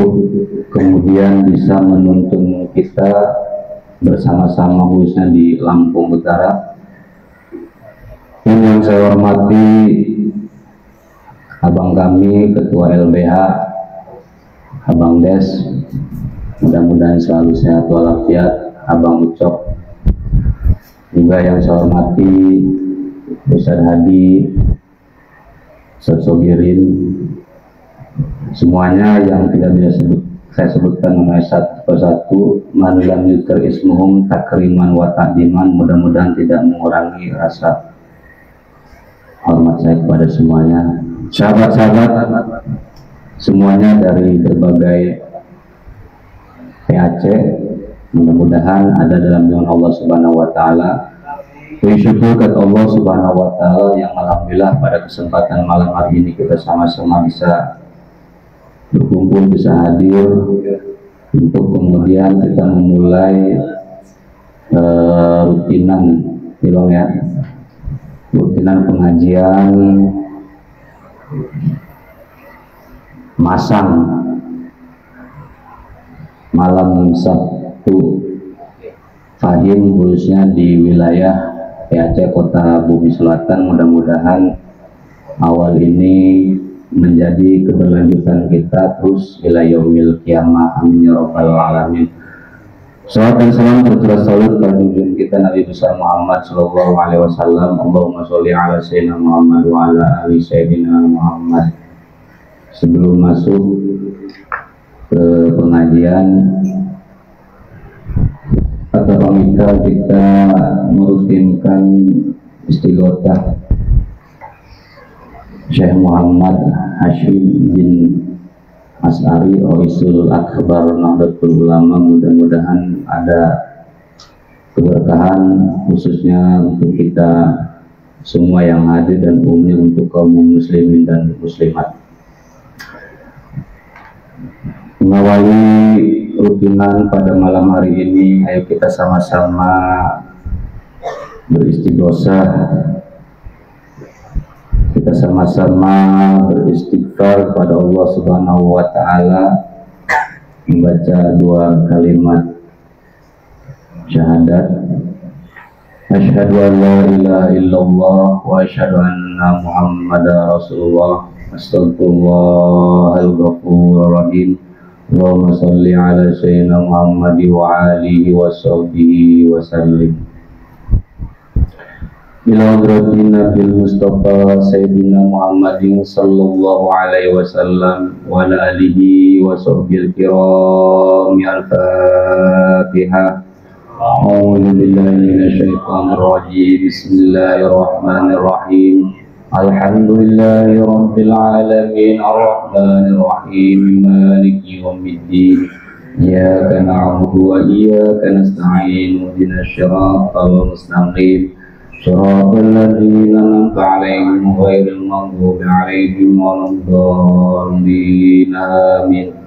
untuk kemudian bisa menuntun kita bersama-sama khususnya di Lampung Utara. Dan yang saya hormati abang kami Ketua LBH, Abang Des, mudah-mudahan selalu sehat walafiat. Abang Ucok, juga yang saya hormati Ustaz Hadi, Ustaz Sobirin, semuanya yang tidak bisa saya sebutkan nama satu persatu. Man lam yuzkar ismuhum takriman wa ta'diman, mudah-mudahan tidak mengurangi rasa hormat saya kepada semuanya. Sahabat-sahabat semuanya dari berbagai PAC, mudah-mudahan ada dalam lindungan Allah Subhanahu wa taala. Bersyukur kepada Allah Subhanahu wa taala yang alhamdulillah pada kesempatan malam hari ini kita sama-sama bisa berkumpul, bisa hadir untuk kemudian kita memulai rutinan pengajian masang malam Sabtu Fahim, khususnya di wilayah PAC Kota Bumi Selatan. Mudah-mudahan awal ini menjadi keberlanjutan kita terus ila yaumil qiyamah, amin ya rabbal alamin. Salawat dan salam tercurah selalu pada junjungan kita Nabi besar Muhammad sallallahu alaihi wasallam. Allahumma sholli ala sayyidina Muhammad wa ala ali sayyidina Muhammad. Sebelum masuk ke pengajian kata pamika, kita merutinkan istighotah Syekh Muhammad Hashim bin As'ari Oisul Akbar Nahdlatul Ulama. Mudah-mudahan ada keberkahan khususnya untuk kita semua yang hadir dan umumnya untuk kaum muslimin dan muslimat. Mengawali rutinan pada malam hari ini, ayo kita sama-sama beristighosah, kita sama-sama beristighfar kepada Allah Subhanahu wa taala, membaca dua kalimat syahadat, asyhadu an la ilaha illallah wa asyhadu anna muhammadar rasulullah, astagfirullahal ghafurur rahim. Allahumma sholli ala sayyidina Muhammad wa alihi wa sahbihi wa sallim. Ila hadratina bil Mustafa Sayyidina Muhammadin sallallahu alaihi wasallam wa ala alihi wa sahbihi al-kiram. Al-Fatihah. A'udzu billahi minasy syaithanir rajim. Bismillahirrahmanirrahim. Alhamdulillahi rabbil alamin, arrahmanir rahim, maliki yaumiddin. Iyyaka na'budu wa iyyaka nasta'in. Ihdinas siratal mustaqim. Shiratal ladzina an'amta 'alaihim ghairil maghdubi 'alaihim waladdallin. Amin.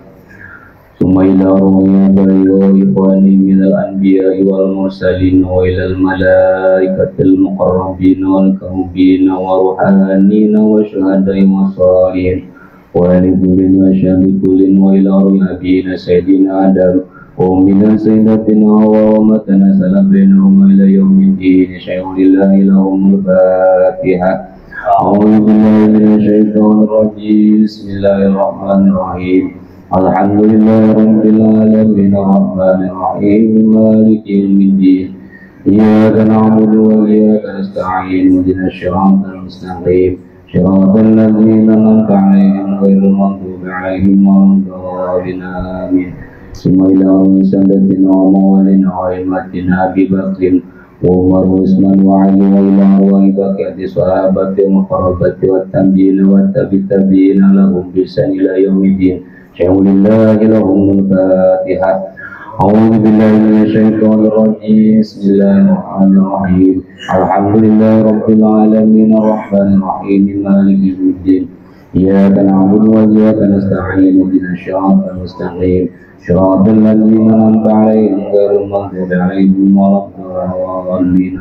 Summa ila ru'yati ikhwani minal anbiya'i wal mursalin wa ilal malaikatil muqarrabin wal kahubin wa ruhanin wa syuhada'i wa salihin wa alikulin wa syabikulin wa ila ru'yabina sayyidina Adam wa minan sayyidatina wa matana salam bainahum ila yaumiddin. Syai'ulillahi lahumul Fatihah. A'udzu billahi minasy syaithanir rajim. Bismillahirrahmanirrahim. Alhamdulillahi rabbil alamin, arrahmanir rahim, maliki yaumiddin. Iyyaka na'budu wa iyyaka nasta'in. Ihdinas siratal mustaqim. Shiratal ladzina an'amta 'alaihim ghairil maghdubi 'alaihim waladdallin. Amin. Summa ila sadatina wa mawalina wa imatina Abi Bakrin wa Umar wa Utsman wa Ali wa ila arwahi baqiyati sahabati wa muqarrabati wa tabi'ina wa tabi'ina lahum bi ihsan ila yaumiddin. Syai'ulillahi lahumul Fatihah. A'udzu billahi minasy syaithanir rajim. Bismillahirrahmanirrahim. Alhamdulillahi rabbil alamin, arrahmanir rahim, maliki yaumiddin. Iyyaka na'budu wa iyyaka nasta'in. Ihdinas siratal mustaqim. Shiratal ladzina an'amta 'alaihim ghairil maghdubi 'alaihim waladdallin.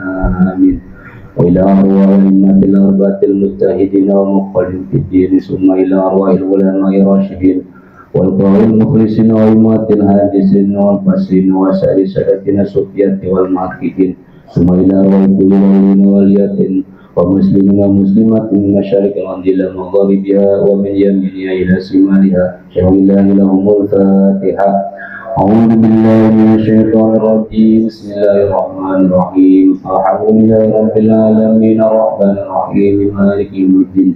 Amin. Wa ila arwahil arba'atil mujtahidin wa muqallin fid din, summa ila arwahil ulama'i rasyidin والقوم المخلصين والمات الهاجسين والفاسرين وسائر سادتنا الصوفية والمحققين ثم إلى روح كل مؤمن واليتيم ومسلمين ومسلمات من مشارق الأرض إلى مغاربها ومن يمينها إلى شمالها شهد الله لهم الفاتحة. أعوذ بالله من الشيطان الرجيم. بسم الله الرحمن الرحيم. الحمد لله رب العالمين الرحمن الرحيم مالك يوم الدين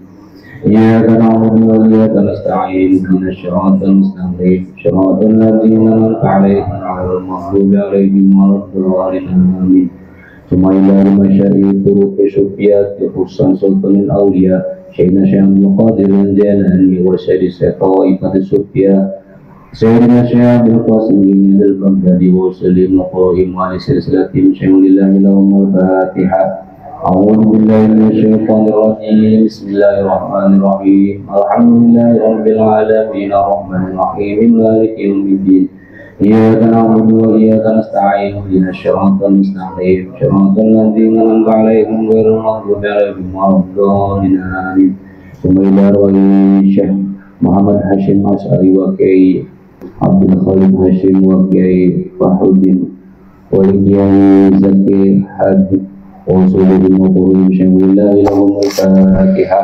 إياك نعبد وإياك نستعين اهدنا الصراط المستقيم صراط الذين أنعمت عليهم غير المغضوب عليهم ولا الضالين آمين. ثم إلى المشارق طرق صوفيات خصوصا سلطان الأولياء شيخنا شيخ عبد القادر الجيلاني وسادس طائفة الصوفية سيدنا شيخ عبد القاسم بن البغدادي وسليم القائم وعلى سلسلتهم شيخ لله لهم الفاتحة. أعوذ بالله من الشيطان الرجيم. بسم الله الرحمن الرحيم. الحمد لله رب العالمين الرحمن الرحيم مالك يوم الدين إياك نعبد وإياك نستعين اهدنا الصراط المستقيم صراط الذين أنعمت عليهم غير المغضوب عليهم ولا الضالين آمين. ثم إلى روي الشيخ محمد هاشم أشعري وكي عبد الخالق هاشم وكي فحد وكي زكي حد وصولهم وقولهم شهد الله لهم الفاتحة.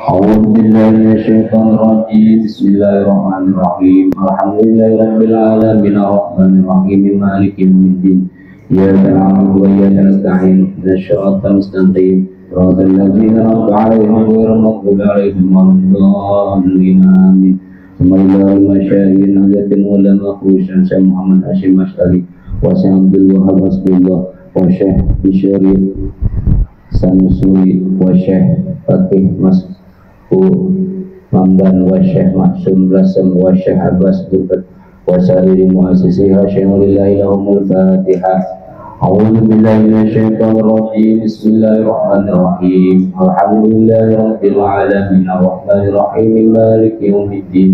أعوذ بالله من الشيطان الرجيم. بسم الله الرحمن الرحيم. الحمد لله رب العالمين الرحمن الرحيم مالك يوم الدين إياك نعبد وإياك نستعين اهدنا الصراط المستقيم صراط الذين أنعمت عليهم غير المغضوب عليهم ولا الضالين آمين. ثم إلى المشايخ نهجة العلماء خصوصا شيخ محمد هاشم أشعري وشيخ عبد الوهاب حسبي الله وشيخ بشير سنسوي وشيخ Fatih Mamdan wa Syekh Maksum Blasem wa Syekh Abbas Dukat wa saliri muasisiha syai'ulillahi lahumul fatihah. A'udhu billahi minasyaitonir rajim. Bismillahirrahmanirrahim. Alhamdulillahi rabbil alamin arrahmanir rahim maliki yaumiddin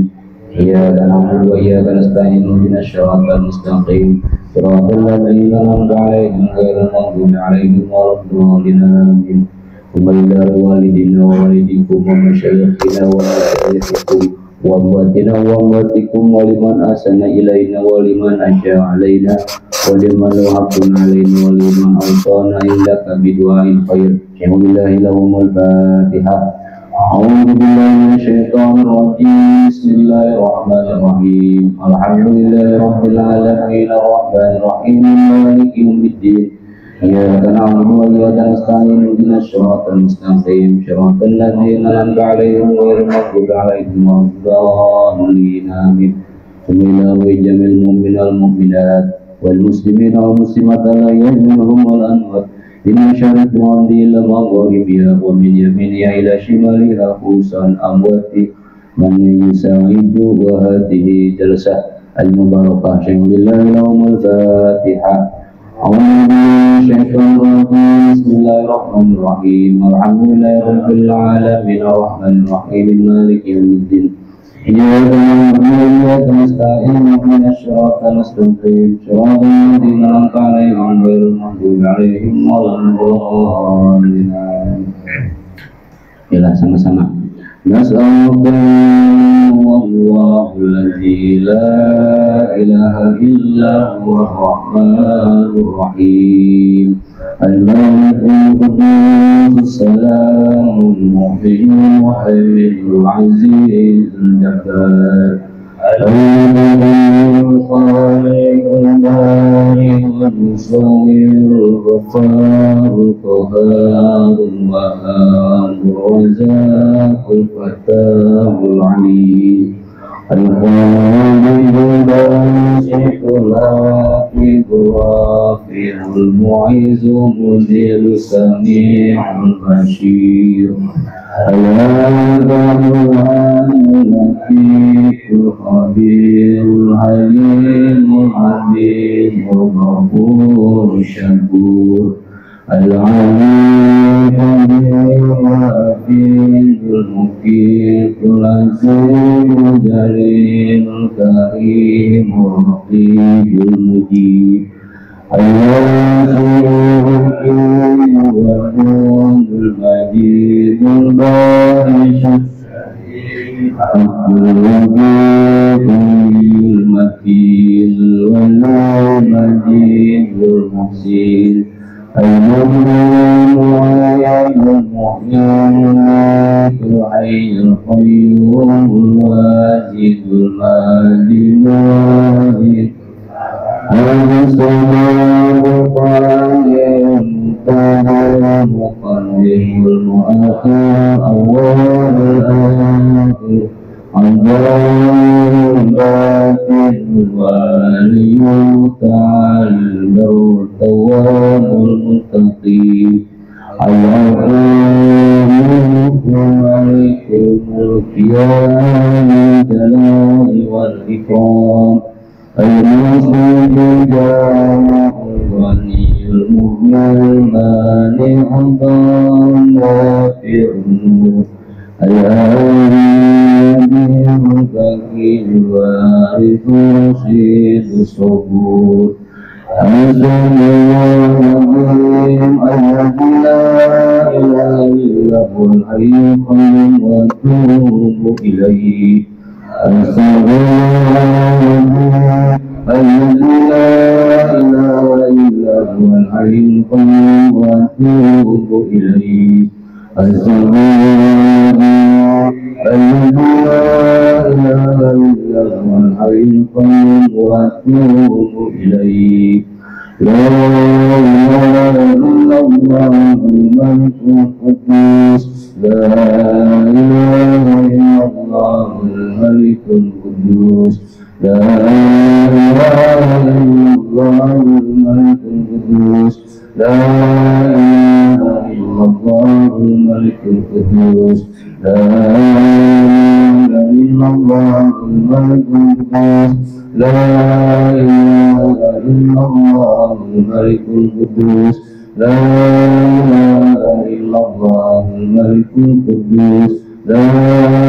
iyyaka na'budu wa iyyaka nasta'in ihdinas siratal mustaqim siratal ladzina an'amta 'alaihim ghairil maghdubi 'alaihim waladdallin amin. ثم إلى والدنا ووالدكم ومشايخنا ومشايخكم وأمواتنا وأمواتكم ولمن أحسن إلينا ولمن أساء علينا ولمن لم يحسن علينا ولمن أوصانا إنك بدعاء الخير شهد الله لهم الفاتحة. أعوذ بالله من الشيطان الرجيم. بسم الله الرحمن الرحيم. الحمد لله رب العالمين الرحمن الرحيم مالك يوم الدين إياك نعبد وإياك نستعين اهدنا الصراط المستقيم صراط الذين أنعمت عليهم غير المغضوب عليهم ولا الضالين آمين. ثم إلى جميع المؤمنين والمؤمنات والمسلمين والمسلمات الأحياء منهم والأموات من مشارق الأرض إلى مغاربها ومن يمينها إلى شمالها خصوصا أموات من يساعد وهذه جلسة المباركة شهد الله لهم الفاتحة. أعوذ بالله من الشيطان الرجيم. بسم الله الرحمن الرحيم. الحمد لله رب العالمين الرحمن الرحيم مالك يوم الدين إياك نعبد وإياك نستعين اهدنا الصراط المستقيم صراط الذين أنعمت عليهم غير المغضوب عليهم ولا الضالين. Yalah sama-sama. Nas'aluka wallahu alladzi la ilaha illa huwa ar-rahmanur rahim al-malikul quddus salamul mu'minul muhaiminul azizul jabbar al-khaliqul bari'ul musawwirul ghaffarul qahharul wahhabur razaqul fatahul alim al-qadirul basitul hafizul rafi'ul mu'izzul mudhilus sami'ul bashir al-adamul latiful khabirul halimul alimul ghafurul syakur al-alimul hafizul muqimul azimul jalilul karimul raqibul mujib al-Wadudul Majidul Barisy المتين والمجيد المحسن المؤمن الحي القيوم الواجد الماجد الواجد المصطفى القادر المقدم المؤخر أول الآخر الظاهر الباطن الوالي المتعال التواب المتقي العظيم الملك الملك يا الجلال والإكرام المسجد الجامع الغني المؤمن المانع النافع النور الهادي المبكي الوارث رشيد الصبور العظيم الذي لا إله إلا هو الحي القيوم وأتوب إليه الذي لا إله إلا هو الحي القيوم وأتوب إليه الذي لا إله إلا هو الحي القيوم وأتوب إليه لا إله إلا الله الملك القدوس لا إله إلا الله الملك القدوس لا إله إلا الله الملك القدوس لا إله إلا الله الملك القدوس لا إله إلا الله الملك القدوس لا إله إلا الله الملك القدوس لا إله إلا الله الملك القدوس لا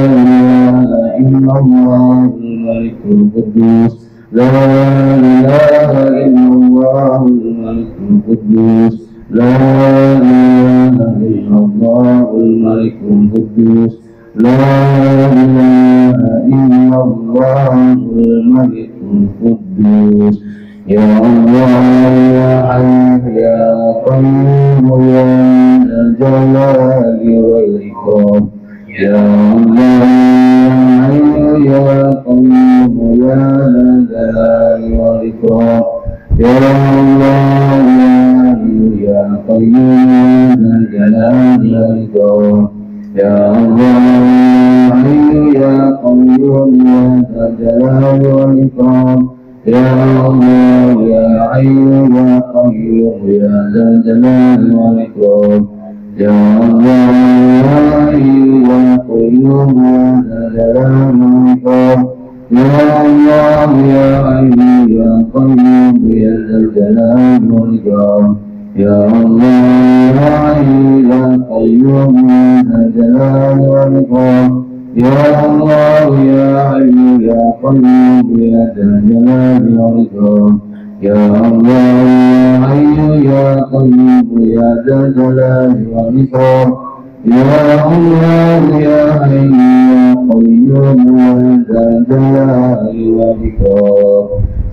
إله إلا الله الملك القدوس لا إله إلا الله الملك القدوس لا إله إلا الله الملك القدوس لا إله إلا الله الملك القدوس يا الله يا حي يا قيوم يا ذا الجلال والإكرام يا الله يا حي يا قيوم يا ذا الجلال والإكرام يا الله يا قيوم ذا الجلال والإكرام يا الله يا قيوم يا ذا الجلال والإكرام يا الله يا حي يا قيوم يا ذا الجلال والإكرام يا الله يا حي يا قيوم يا ذا الجلال والإكرام يا الله يا حي يا قيوم يا ذا الجلال والإكرام يا الله يا حي يا قيوم يا ذا الجلال والإكرام يا الله يا حي يا قيوم يا ذا الجلال والإكرام يا الله يا حي يا قيوم يا ذا الجلال والإكرام يا الله يا حي يا قيوم يا ذا الجلال والإكرام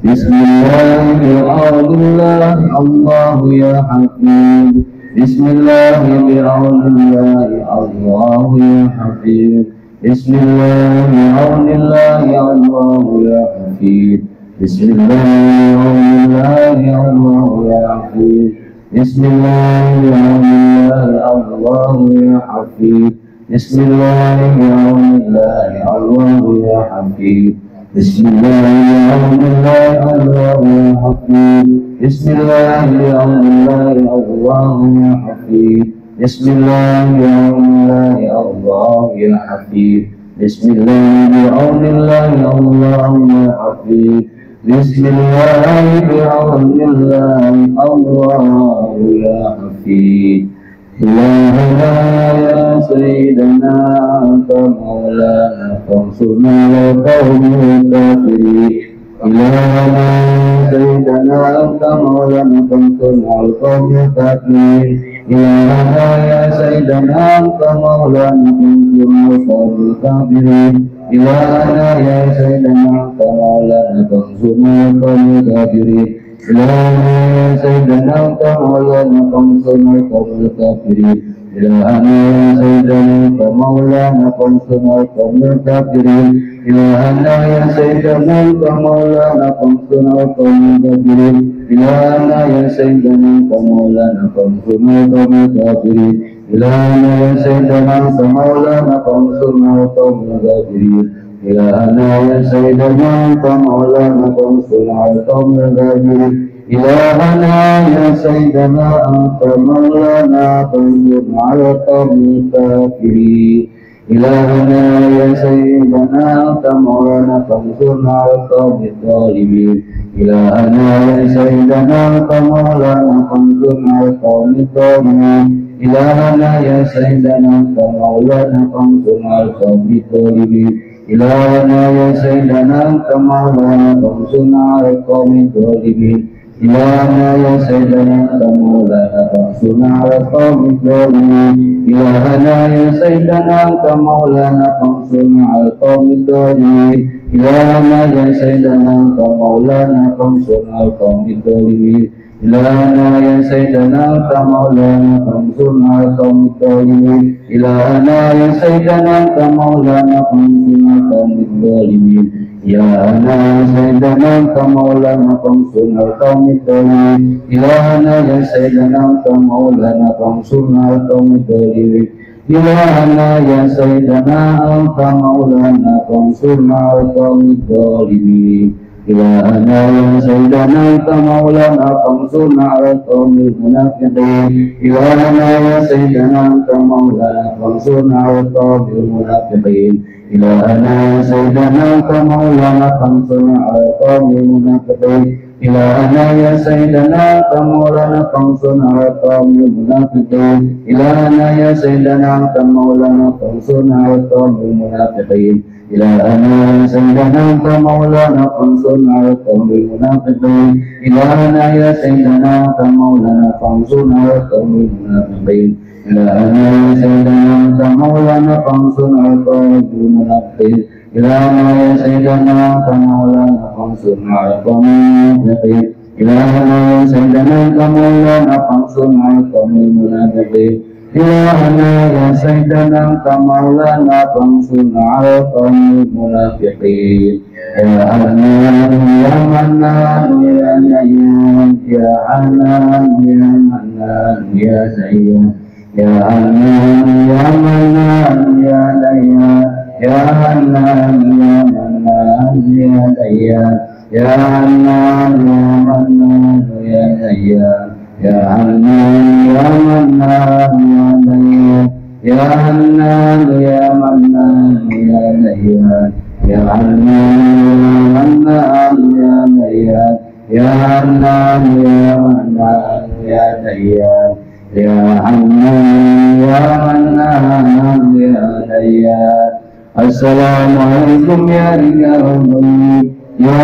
بسم الله بعون الله الله يا حفيظ بسم الله بعون الله الله يا حفيظ بسم الله بعون الله الله يا حفيظ بسم الله بعون الله الله يا حفيظ بسم الله بعون الله الله يا حفيظ بسم الله بعون الله الله يا حفيظ بسم الله بعون الله الله يا حفيظ بسم الله بعون الله الله يا حفيظ بسم الله بعون الله الله يا حفيظ بسم الله بعون الله الله يا حفيظ بسم الله بعون الله الله يا حفيظ إلهنا يا سيدنا أنت مولانا فانصرنا لقوم الكافرين إلهنا يا سيدنا أنت مولانا فانصرنا لقوم الكافرين إلهنا يا سيدنا أنت مولانا فانصرنا لقوم الكافرين إلهنا يا سيدنا أنت مولانا فانصرنا القوم الكافرين إلهنا يا سيدنا أنت مولانا فانصرنا القوم الكافرين إلهنا يا سيدنا أنت مولانا فانصرنا القوم الكافرين إلهنا يا سيدنا أنت مولانا فانصرنا القوم الكافرين إلهنا يا سيدنا أنت مولانا فانصرنا القوم الكافرين إلهنا يا سيدنا أنت مولانا فانصرنا القوم الكافرين إلهنا يا سيدنا أنت مولانا فانصرنا القوم الكافرين إلهنا يا سيدنا أنت مولانا فانصرنا على القوم الكافرين إلهنا يا سيدنا أنت مولانا فانصرنا على القوم الظالمين إلهنا يا سيدنا أنت مولانا فانصرنا على القوم الظالمين إلهنا يا سيدنا أنت مولانا فانصرنا على القوم الظالمين إلهنا يا سيدنا أنت مولانا فانصرنا على القوم الظالمين إلهنا يا سيدنا أنت مولانا فانصرنا على القوم الظالمين إلهنا يا سيدنا أنت مولانا فانصرنا على القوم الظالمين إلهنا يا سيدنا أنت مولانا فانصرنا على القوم الظالمين إلهنا يا سيدنا أنت مولانا فانصرنا على القوم الظالمين إلهنا يا سيدنا أنت مولانا فانصرنا على القوم الظالمين إلهنا يا سيدنا أنت مولانا فانصرنا على القوم الظالمين إلهنا يا سيدنا أنت مولانا فانصرنا على القوم الظالمين إلهنا يا سيدنا أنت مولانا فانصرنا على القوم الظالمين إلهنا يا سيدنا أنت مولانا فانصرنا على القوم المنافقين إلهنا يا سيدنا أنت مولانا فانصرنا على القوم المنافقين إلهنا يا سيدنا أنت مولانا فانصرنا على القوم المنافقين إلهنا يا سيدنا أنت مولانا فانصرنا على القوم المنافقين إلهنا يا سيدنا أنت مولانا فانصرنا على القوم المنافقين إلهنا يا سيدنا أنت مولانا فانصرنا على القوم المنافقين إلهنا يا سيدنا أنت مولانا فانصرنا على القوم المنافقين إلهنا يا سيدنا أنت مولانا فانصرنا على القوم المنافقين إلهنا يا سيدنا أنت مولانا فانصرنا على القوم المنافقين إلهنا يا سيدنا أنت مولانا فانصرنا على القوم المنافقين إلهنا يا سيدنا أنت مولانا فانصرنا على القوم المنافقين يا حنان يا منان يا نيان يا حنان يا منان يا زيان يا حنان يا منان يا نيان يا حنان يا منان يا نيان يا حنان يا منان يا نيان يا حنان يا منان يا نيان يا حنان يا منان يا نيان يا حنان يا نيان يا حنان يا منان يا نيان يا حنان يا منان يا نيان. السلام عليكم يا رجال الغيب يا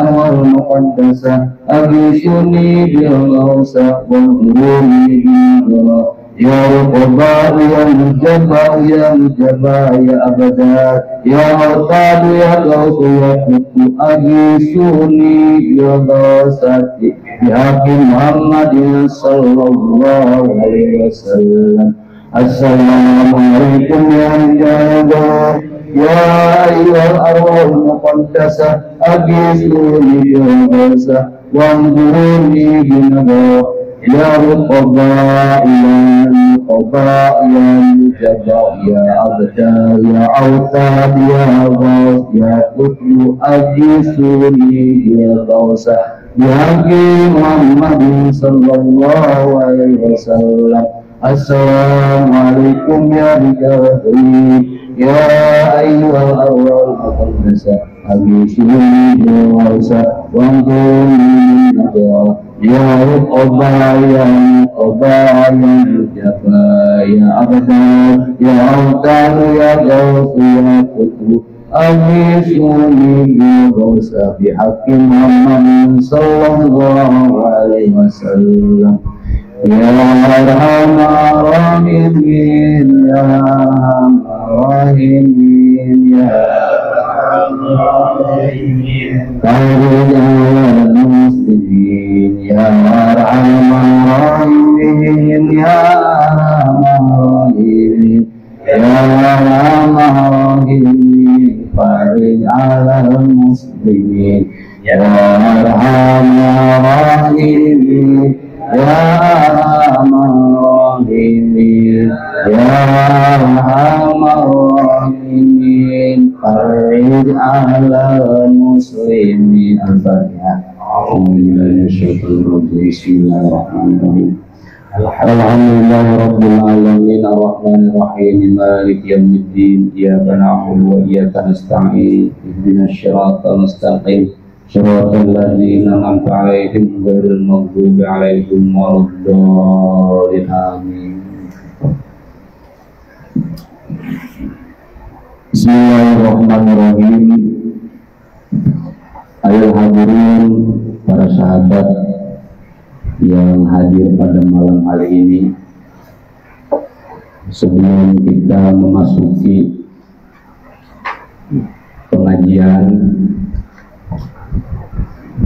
أنوار المقدسة أغيثوني بالغوثة وانظروني بالغوثة يا رقباء يا مجباء يا مجباء يا أبدا يا مرتاد يا غوث يا كتب أغيثوني بالغوثة بحق محمد صلى الله عليه وسلم. السلام عليكم يا رجال يا أيها الأرواح المقدسة أغيثوني بالغوثة وانظروني بالغوثة يا رقباء يا رقباء يا مجباء يا أبدال يا أوتاد يا غوث يا كتب أغيثوني بالغوثة بحق محمد صلى الله عليه وسلم. السلام عليكم يا رجال يا أيها الأرواح المقدسة أغيثوني بالغوثة وانظروني بالغوثة يا رقباء يا رقباء يا مجباء يا أبدال يا أوتاد يا غوث يا كتب أغيثوني بالغوثة بحق محمد صلى الله عليه وسلم. يا أرحم الراحمين يا أرحم الراحمين يا فرج على المسلمين يا أرحم الراحمين يا أرحم الراحمين يا أرحم الراحمين فرج على المسلمين يا أرحم الراحمين يا أرحم الراحمين يا أرحم الراحمين فرج على المسلمين. الفاتحة. أعوذ بالله من الشيطان الرجيم. بسم الله الرحمن الرحيم. الحمد لله رب العالمين الرحمن الرحيم مالك يوم الدين إياك نعبد وإياك نستعين اهدنا الصراط المستقيم صراط الذين أنعمت عليهم غير المغضوب عليهم ولا الضالين آمين. Bismillahirrahmanirrahim. Ayo hadirin para sahabat yang hadir pada malam hari ini, sebelum kita memasuki pengajian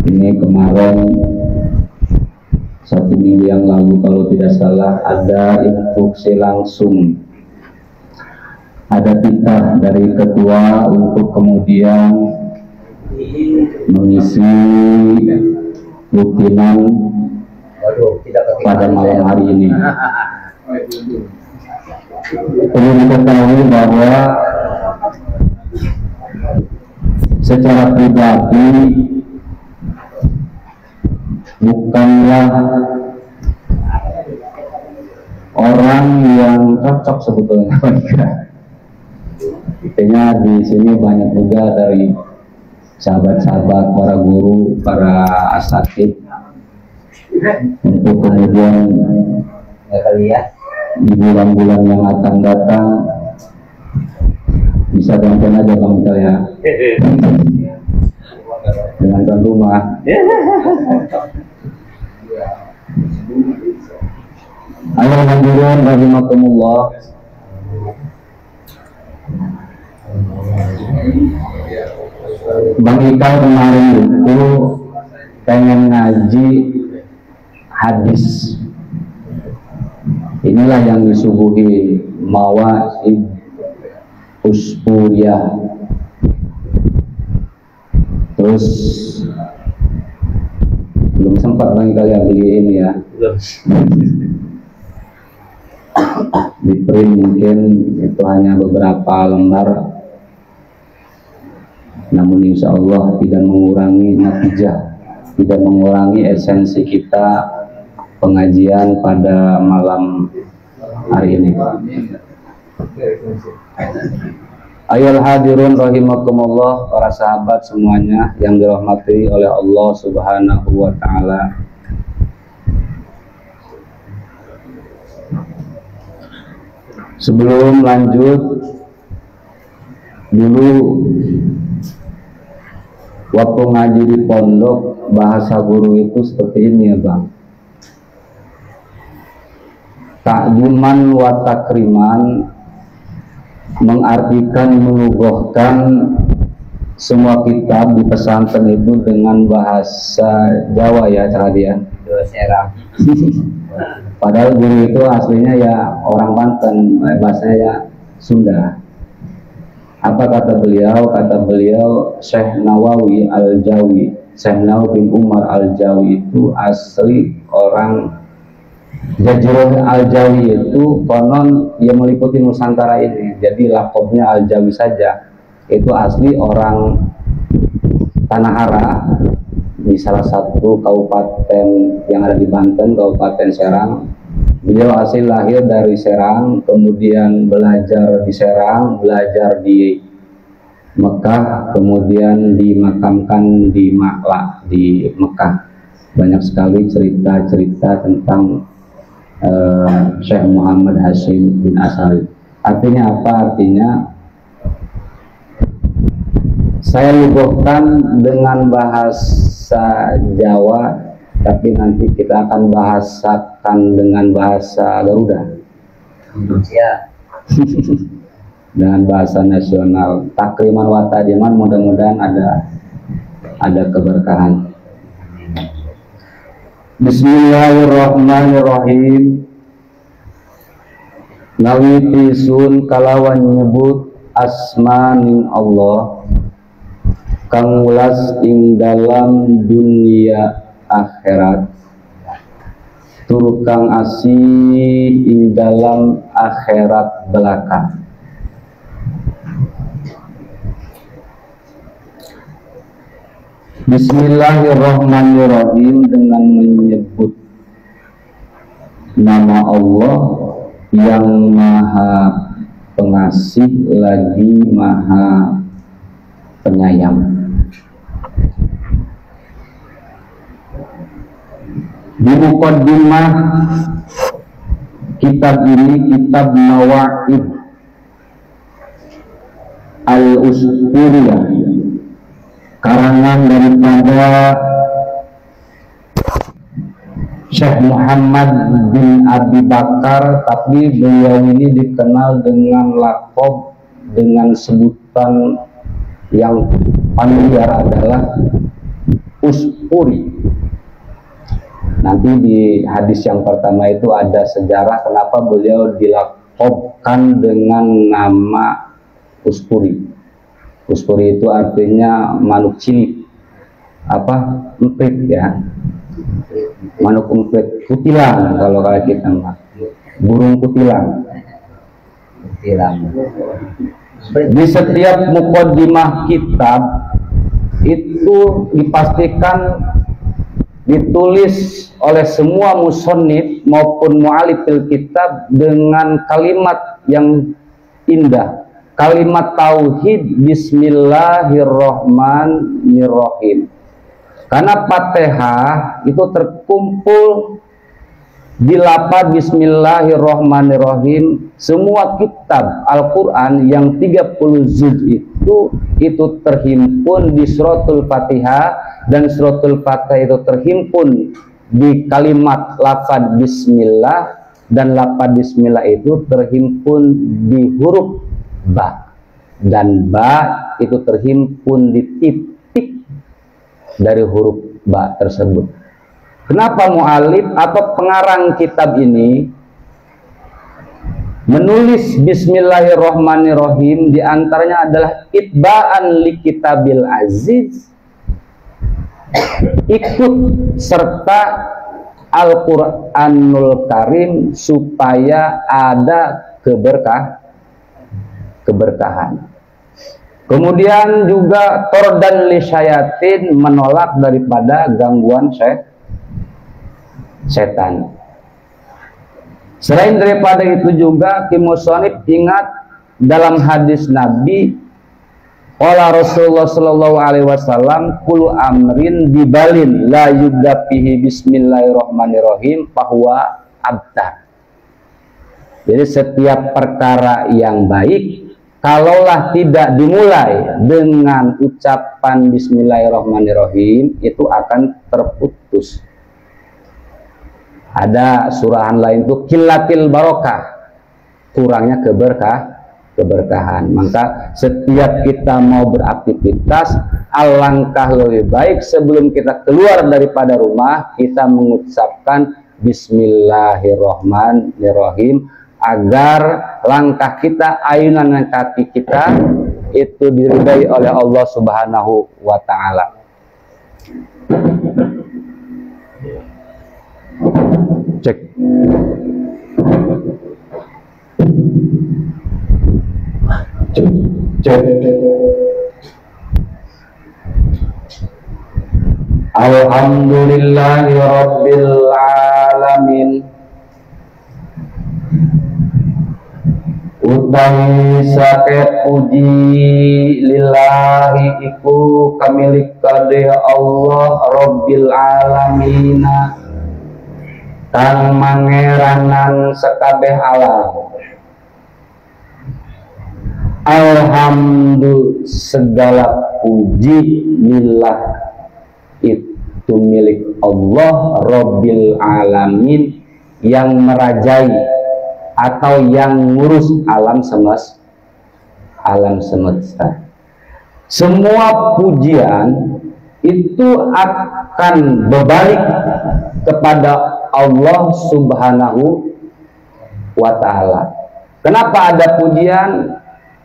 ini, kemarin 1 minggu yang lalu kalau tidak salah ada instruksi langsung, ada titah dari ketua untuk kemudian mengisi rutinan pada malam hari ini. Perlu diketahui bahwa secara pribadi bukanlah orang yang cocok sebetulnya. Artinya di sini banyak juga dari sahabat-sahabat, para guru, para asatid untuk kemudian di bulan-bulan yang akan datang bisa bantuan aja Bang Michael ya, dengan tuan rumah. Alhamdulillah, rahimakumullah. Bang Ikal kemarin itu pengen ngaji hadis. Inilah yang disuguhi mawaid usbuliyah. Terus belum sempat Bang Ikal yang beli ini ya. Di print mungkin itu hanya beberapa lembar, namun insya Allah tidak mengurangi natijah, tidak mengurangi esensi kita pengajian pada malam hari ini. Ayol hadirun rahimakumullah, para sahabat semuanya yang dirahmati oleh Allah Subhanahu wa Ta'ala. Sebelum lanjut, dulu waktu ngaji di pondok, bahasa guru itu seperti ini ya Bang. Ta'ziman wa takriman mengartikan, melugohkan semua kitab di pesantren itu dengan bahasa Jawa ya cara dia. Padahal guru itu aslinya ya orang Banten, bahasanya ya Sunda. Apa kata beliau? Kata beliau Syekh Nawawi Al-Jawi, Syekh Nawawi bin Umar Al-Jawi itu asli orang Jazirah. Al-Jawi itu konon dia meliputi Nusantara ini, jadi lakobnya Al-Jawi saja. Itu asli orang Tanahara, di salah satu kabupaten yang ada di Banten, Kabupaten Serang. Beliau asli lahir dari Serang, kemudian belajar di Serang, belajar di Mekah, kemudian dimakamkan di Makla di Mekah. Banyak sekali cerita-cerita tentang Syekh Muhammad Hashim bin Asari. Artinya apa? Artinya saya lugohkan dengan bahasa Jawa, tapi nanti kita akan bahasakan dengan bahasa Garuda. Ya. dengan bahasa nasional takriman wa tadiman, mudah-mudahan ada keberkahan. Bismillahirrahmanirrahim. Nawiti sun kalawan nyebut asmaning Allah kang ulas ing dalam dunia akhirat tur kang asih ing dalam akhirat belaka. Bismillahirrahmanirrahim, dengan menyebut nama Allah yang maha pengasih lagi maha penyayang. Di muqaddimah kitab ini, kitab Mawa'id Al-Usturiyah, karangan daripada Syekh Muhammad bin Abi Bakar, tapi beliau ini dikenal dengan laqab, dengan sebutan yang familiar adalah Uspuri. Nanti di hadis yang pertama itu ada sejarah kenapa beliau dilaqabkan dengan nama Uspuri. Uspuri itu artinya manuk cilik, emprit ya, manuk emprit, kutilang kalau kita mah, burung kutilang. Di setiap muqaddimah kitab itu dipastikan ditulis oleh semua musannif maupun mu'alifil kitab dengan kalimat yang indah, kalimat tauhid bismillahirrahmanirrahim. Karena Fatihah itu terkumpul di lafaz bismillahirrahmanirrahim. Semua kitab Al-Qur'an yang 30 juz itu terhimpun di suratul Fatihah, dan suratul Fatihah itu terhimpun di kalimat lafaz bismillah, dan lafaz bismillah itu terhimpun di huruf ba, dan ba itu terhimpun di titik dari huruf ba tersebut. Kenapa mu'alif atau pengarang kitab ini menulis bismillahirrahmanirrahim? Di antaranya adalah itba'an li kitabil aziz, ikut serta Al-Qur'anul Karim supaya ada keberkahan. Kemudian juga tordan li syayatin, menolak daripada gangguan setan. Selain daripada itu juga kimusonib ingat dalam hadis Nabi, qala Rasulullah sallallahu alaihi wasallam, kullu amrin bibalin la yubda fihi bismillahirrahmanirrahim fahuwa abtar. Jadi setiap perkara yang baik kalaulah tidak dimulai dengan ucapan bismillahirrahmanirrahim itu akan terputus. Ada surahan lain itu kilatil barokah, kurangnya keberkahan. Maka setiap kita mau beraktivitas, alangkah lebih baik sebelum kita keluar daripada rumah kita mengucapkan bismillahirrahmanirrahim, agar langkah kita, ayunan kaki kita itu diridai oleh Allah Subhanahu wa ta'ala. Cek. Alhamdulillahi rabbil alamin, utawi sakit puji lillahi iku kamilik kade Allah rabbil alamina, kang mangeranan sekabeh alam. Alhamdulillah, segala puji lillah itu milik Allah Rabbil Alamin, yang merajai atau yang ngurus alam alam semesta. Semua pujian itu akan berbalik kepada Allah Subhanahu wa Ta'ala. Kenapa ada pujian?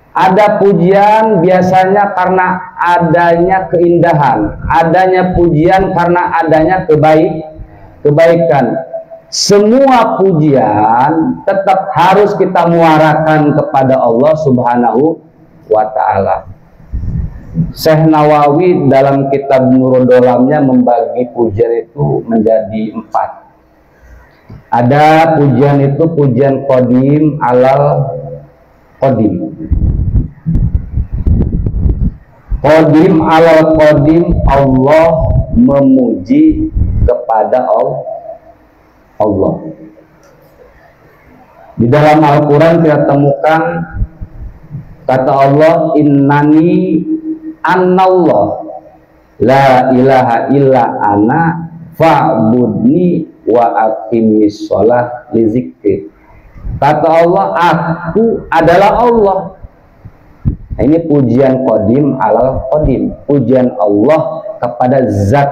Ada pujian biasanya karena adanya keindahan, adanya pujian karena adanya kebaikan. Semua pujian tetap harus kita muarakan kepada Allah Subhanahu wa Ta'ala. Syekh Nawawi dalam kitab Nurul Dolamnya membagi pujian itu menjadi 4. Ada pujian itu pujian qadim alal qadim. Qadim alal qadim, Allah memuji kepada Allah. Di dalam Al-Quran kita temukan kata Allah, innani annallah la ilaha illa ana fa'budni wa aqimis sholah li zikri. Kata Allah, aku adalah Allah. Nah, ini pujian qadim alal qadim, pujian Allah kepada zat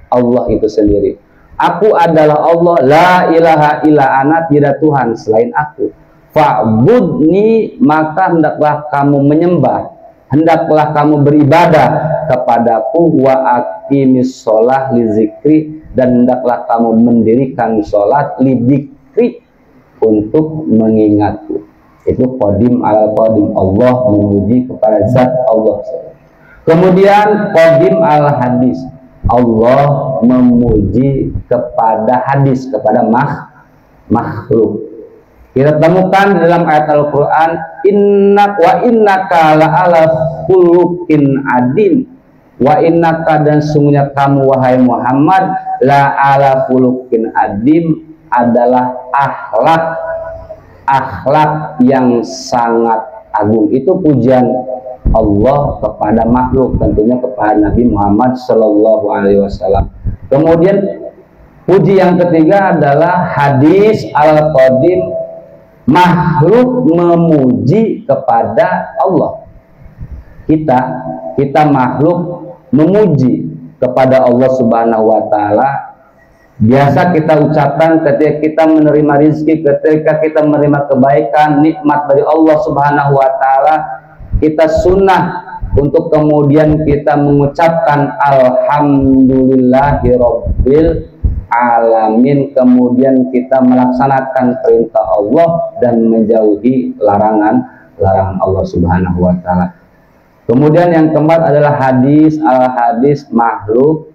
Allah itu sendiri. Aku adalah Allah, la ilaha illa ana, tidak Tuhan selain aku. Fa'budni, maka hendaklah kamu menyembah, hendaklah kamu beribadah kepadaku, wa aqimis sholah li zikri, dan hendaklah kamu mendirikan sholat li zikri, untuk mengingatku. Itu qadim al qadim, Allah memuji kepada zat Allah. Kemudian qadim al hadis, Allah memuji kepada hadis, kepada makhluk. Kita temukan dalam ayat Al-Quran, innaka la'ala khuluqin adim, wa innaka, dan sungguhnya kamu wahai Muhammad, la'ala khuluqin adim, adalah akhlak yang sangat agung. Itu pujian Allah kepada makhluk, tentunya kepada Nabi Muhammad Shallallahu Alaihi Wasallam. Kemudian puji yang ketiga adalah hadis al-qadim, makhluk memuji kepada Allah. Kita makhluk memuji kepada Allah Subhanahu wa Ta'ala. Biasa kita ucapkan ketika kita menerima rezeki, ketika kita menerima kebaikan, nikmat dari Allah Subhanahu wa Ta'ala, kita sunnah untuk kemudian kita mengucapkan alhamdulillahirabbil alamin, kemudian kita melaksanakan perintah Allah dan menjauhi larangan Allah Subhanahu wa Ta'ala. Kemudian yang keempat adalah hadis al-hadis, makhluk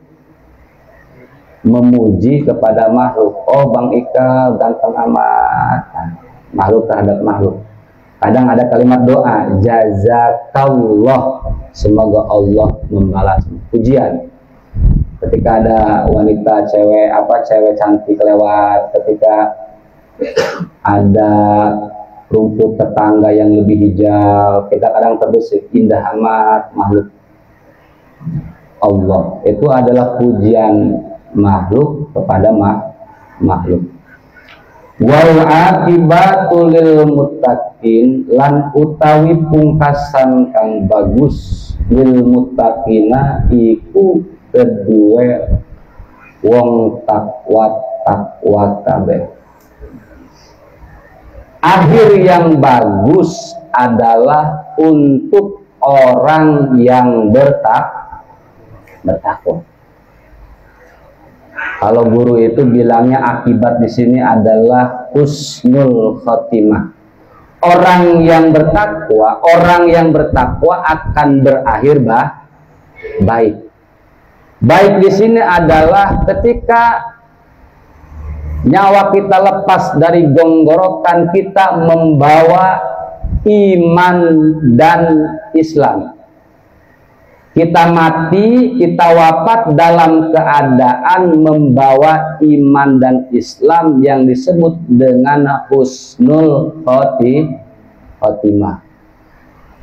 memuji kepada makhluk. Oh, Bang Ika ganteng amat. Makhluk terhadap makhluk. Kadang ada kalimat doa, jazakallah, semoga Allah membalas. Pujian. Ketika ada wanita cewek cantik lewat, ketika ada rumput tetangga yang lebih hijau, kita kadang terbesit, indah amat makhluk. Allah itu adalah pujian makhluk kepada makhluk. Wal akibatu lil muttaqin, lan utawi pungkasan kang bagus lil muttaqina iku kedua wong takwa kabeh. Akhir yang bagus adalah untuk orang yang bertakwa. Kalau guru itu bilangnya akibat di sini adalah husnul khotimah. Orang yang bertakwa akan berakhir baik. Baik di sini adalah ketika nyawa kita lepas dari gonggorokan, kita membawa iman dan Islam. Kita mati, kita wafat dalam keadaan membawa iman dan Islam yang disebut dengan husnul khotimah.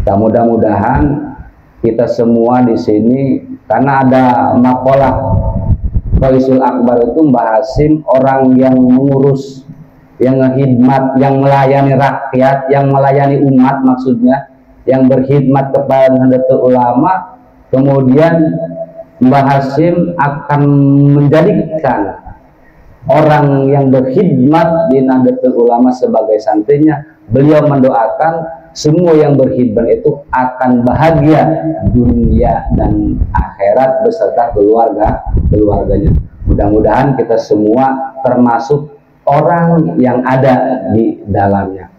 Mudah-mudahan kita semua di sini, karena ada makalah Faisul Akbar itu Mbah Hasim, orang yang mengurus, yang ngehidmat, yang melayani rakyat, yang melayani umat maksudnya, yang berkhidmat kepada Nahdlatul Ulama, kemudian Mbah Hashim akan menjadikan orang yang berkhidmat di Nahdlatul Ulama sebagai santrinya. Beliau mendoakan semua yang berkhidmat itu akan bahagia dunia dan akhirat beserta keluarganya. Mudah-mudahan kita semua termasuk orang yang ada di dalamnya.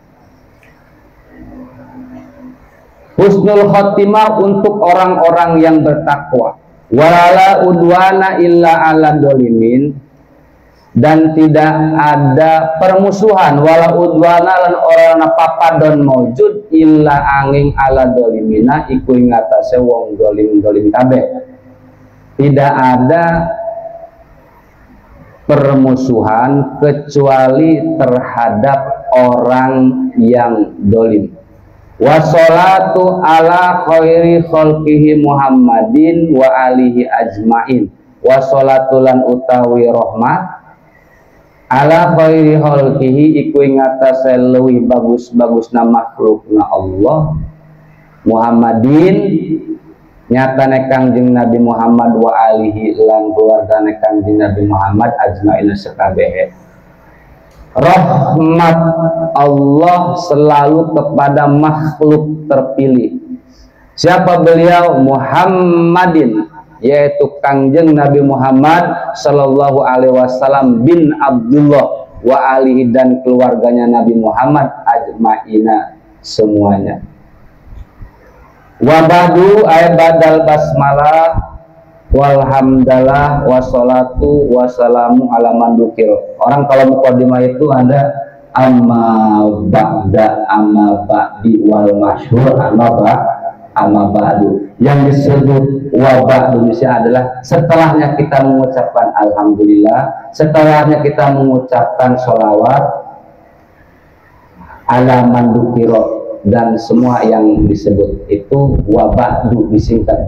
Husnul khotimah untuk orang-orang yang bertakwa. Wala udwana illa ala dolimin, dan tidak ada permusuhan wala udwana lan orang papadon maujud illa angin ala dolimina iku ing atase wong dolim kabeh. Tidak ada permusuhan kecuali terhadap orang yang dolim. Wassalatu ala khairi khalqihi Muhammadin wa alihi ajmain. Wassalatu lan utawi rahmat ala khairi khalqihi iku ing atase luwih bagus-bagusna makhlukna Allah Muhammadin nyatane Kangjeng Nabi Muhammad wa alihi lan keluargane Kangjeng Nabi Muhammad ajmain sekabehe. Rahmat Allah selalu kepada makhluk terpilih. Siapa beliau? Muhammadin, yaitu Kangjeng Nabi Muhammad sallallahu alaihi wasallam bin Abdullah wa alihi dan keluarganya Nabi Muhammad ajmaina semuanya. Wa ba'du ay badal basmalah walhamdalah wassalatu wassalamu ala man dzukir. Orang kalau mukadimah itu ada amma ba'da, amma ba'di wal masyhur amma ba'du. Yang disebut wa ba'du adalah setelahnya kita mengucapkan alhamdulillah, setelahnya kita mengucapkan sholawat ala man dzukir, dan semua yang disebut itu wa ba'du disingkat.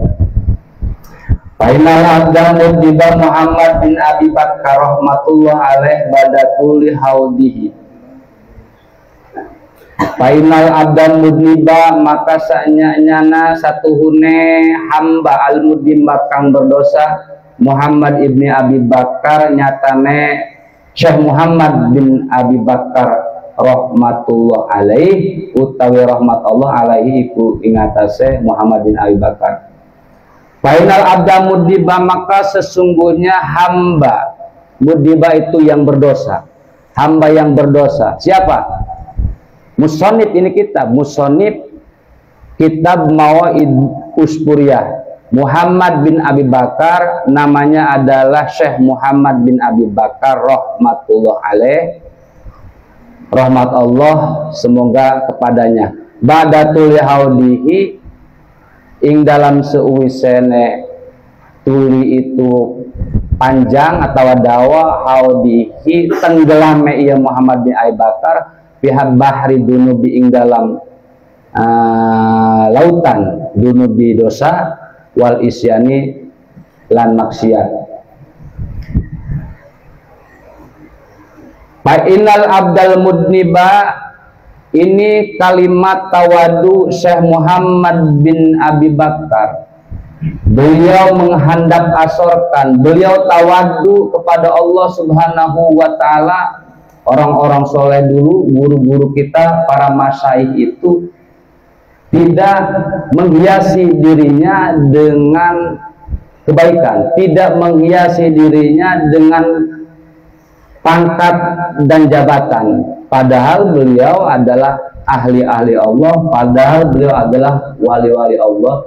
Fainal abda mudhiba Muhammad bin Abi Bakar rahmatullah alaih badatuli haudihi. Fainal abda mudhiba maka sanyana satu hune hamba al mudhimba kang berdosa Muhammad ibni Abi Bakar nyatane Syekh Muhammad bin Abi Bakar rahmatullah alaih utawi rahmat Allah alaihi iku ingatase Muhammad bin Abi Bakar. Fainal abda mudhiba maka sesungguhnya hamba mudhiba itu yang berdosa, hamba yang berdosa. Siapa? Musonib ini kitab, musonib kitab Mawaid Uspuriyah Muhammad bin Abi Bakar, namanya adalah Syekh Muhammad bin Abi Bakar rahmatullah alaih, rahmat Allah semoga kepadanya. Badatul haudihi ing dalam seuwisene tuli itu panjang atau dawa haudihi tenggelame ia Muhammad bin Abi Bakar pihak bahri dunubi ing dalam lautan dunubi dosa wal isyani lan maksiat. Fa innal abdal mudniba, ini kalimat tawadu Syekh Muhammad bin Abi Bakar. Beliau menghandap asorkan, beliau tawadu kepada Allah subhanahu wa ta'ala. Orang-orang soleh dulu, guru-guru kita, para masyaikh itu tidak menghiasi dirinya dengan kebaikan, tidak menghiasi dirinya dengan pangkat dan jabatan. Padahal beliau adalah ahli-ahli Allah, padahal beliau adalah wali-wali Allah.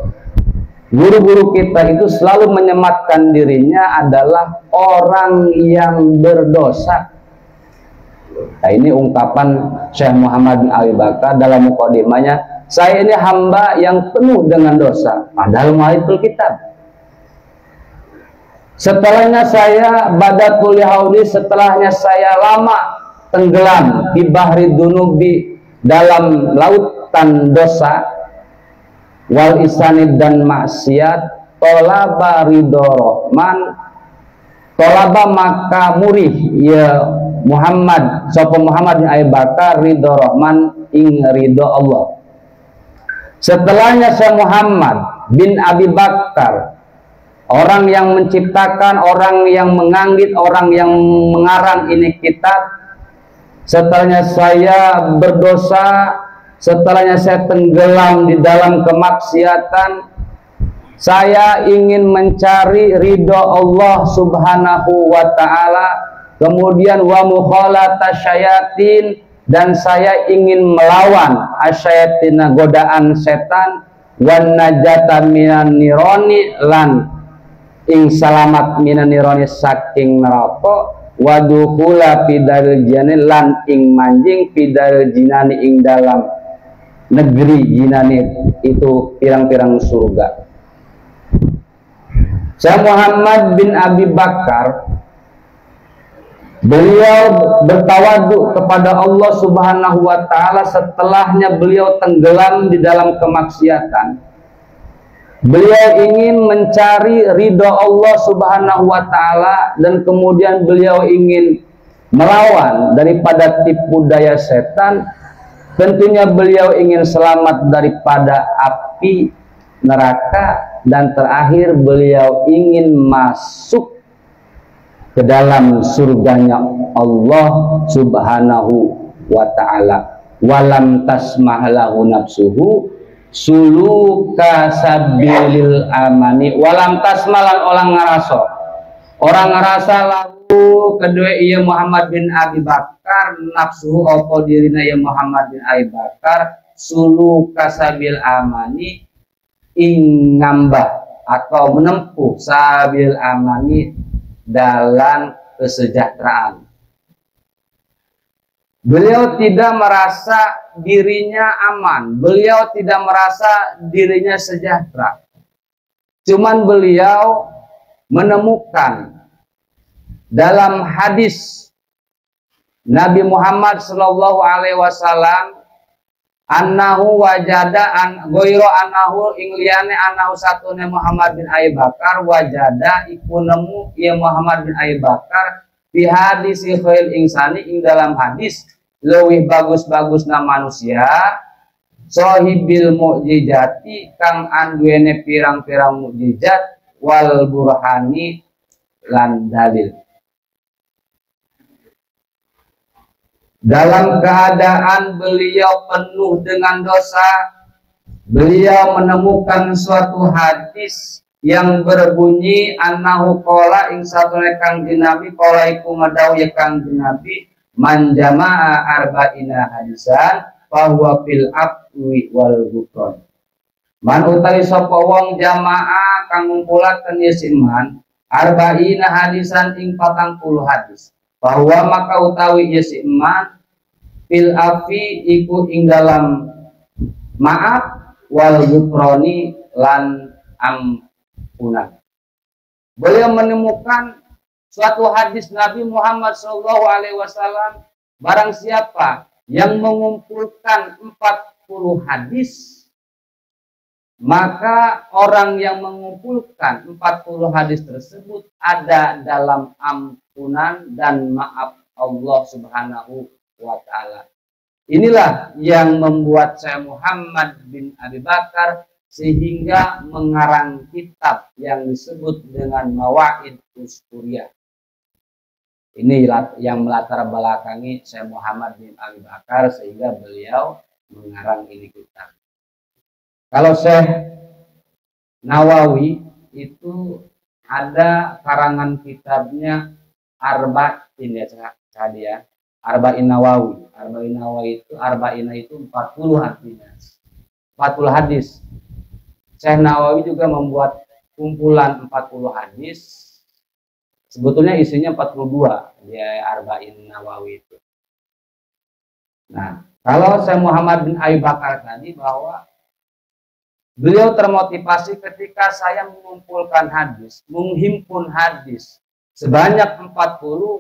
Guru-guru kita itu selalu menyematkan dirinya adalah orang yang berdosa. Nah, ini ungkapan Syekh Muhammad bin Abi Bakar dalam mukadimahnya, saya ini hamba yang penuh dengan dosa, padahal mu'aliful kitab. Setelahnya saya badatul haudi, setelahnya saya lama tenggelam di bahri dunubi dalam lautan dosa wal isanid dan maksiat. Tolaba ridho rahman, tolaba maka murih ya Muhammad sapa Muhammad bin Abi Bakar ridho rahman ing ridho Allah. Setelahnya Syekh Muhammad bin Abi Bakar, orang yang menciptakan, orang yang menganggit, orang yang mengarang ini kitab. Setelahnya saya berdosa, setelahnya saya tenggelam di dalam kemaksiatan. Saya ingin mencari ridho Allah Subhanahu wa ta'ala. Kemudian wa mukhalata syayatin, dan saya ingin melawan asyayatina, godaan setan, wan najata minan nironi, lan ing salamat minan nironi saking neraka, waduhula pidal jinani, lan ing manjing pidal jinani ing dalam negeri jinani, itu pirang-pirang surga. Syekh Muhammad bin Abi Bakar, beliau bertawaduk kepada Allah Subhanahu wa ta'ala setelahnya beliau tenggelam di dalam kemaksiatan. Beliau ingin mencari ridho Allah Subhanahu wa ta'ala, dan kemudian beliau ingin melawan daripada tipu daya setan. Tentunya beliau ingin selamat daripada api neraka, dan terakhir beliau ingin masuk ke dalam surganya Allah Subhanahu wa ta'ala. Walam tasmah lahu nafsuhu suluka sabilil amani, walam tasmalan orang ngerasa lahu kedua iya Muhammad bin Abi Bakar, nafsuhu opo dirina iya Muhammad bin Abi Bakar, suluka sabil amani, ing ngambah atau menempuh sabil amani, dalam kesejahteraan. Beliau tidak merasa dirinya aman, beliau tidak merasa dirinya sejahtera. Cuman beliau menemukan dalam hadis Nabi Muhammad Shallallahu Alaihi Wasallam, annahu wajada goiro annahu ingliane annahu satune Muhammad bin Abi Bakar wajada iku nemu ya Muhammad bin Abi Bakar fi hadis khail insani, ing dalam hadis leuwih bagus-bagusna manusia, sahibil mukjizati, kang anduene pirang-pirang mukjizat, wal burhani, lan dalil. Dalam keadaan beliau penuh dengan dosa, beliau menemukan suatu hadis yang berbunyi annahu qala, ing satune Kangjeng Nabi qala iku ngadawu ya Kangjeng Nabi, man jamaa arba'ina hadisan fahuwa fil afwi wal ghufran. Man utawi sapa wong jamaah kang ngumpulaken yasiman arba'ina hadisan ing 40 hadis, bahwa maka utawi yasiman fil afi iku ing dalam maaf, wal ghufrani lan ampunan. Beliau menemukan suatu hadis Nabi Muhammad SAW, barang siapa yang mengumpulkan 40 hadis, maka orang yang mengumpulkan 40 hadis tersebut ada dalam ampunan dan maaf Allah Subhanahu wa ta'ala. Inilah yang membuat saya Muhammad bin Abi Bakar sehingga mengarang kitab yang disebut dengan Mawaid Usturiyah. Ini yang melatar belakangi saya Muhammad bin Abi Bakar sehingga beliau mengarang ini kitab. Kalau Syekh Nawawi itu ada karangan kitabnya Arba'in ya tadi ya. Arba'in Nawawi. Arba'in Nawawi itu Arba'ina itu 40 artinya. 40 hadis. Syekh Nawawi juga membuat kumpulan 40 hadis. Sebetulnya isinya 42 ya Arba'in Nawawi itu. Nah, kalau Syekh Muhammad bin Abi Bakar tadi bahwa beliau termotivasi ketika saya mengumpulkan hadis, menghimpun hadis sebanyak 40,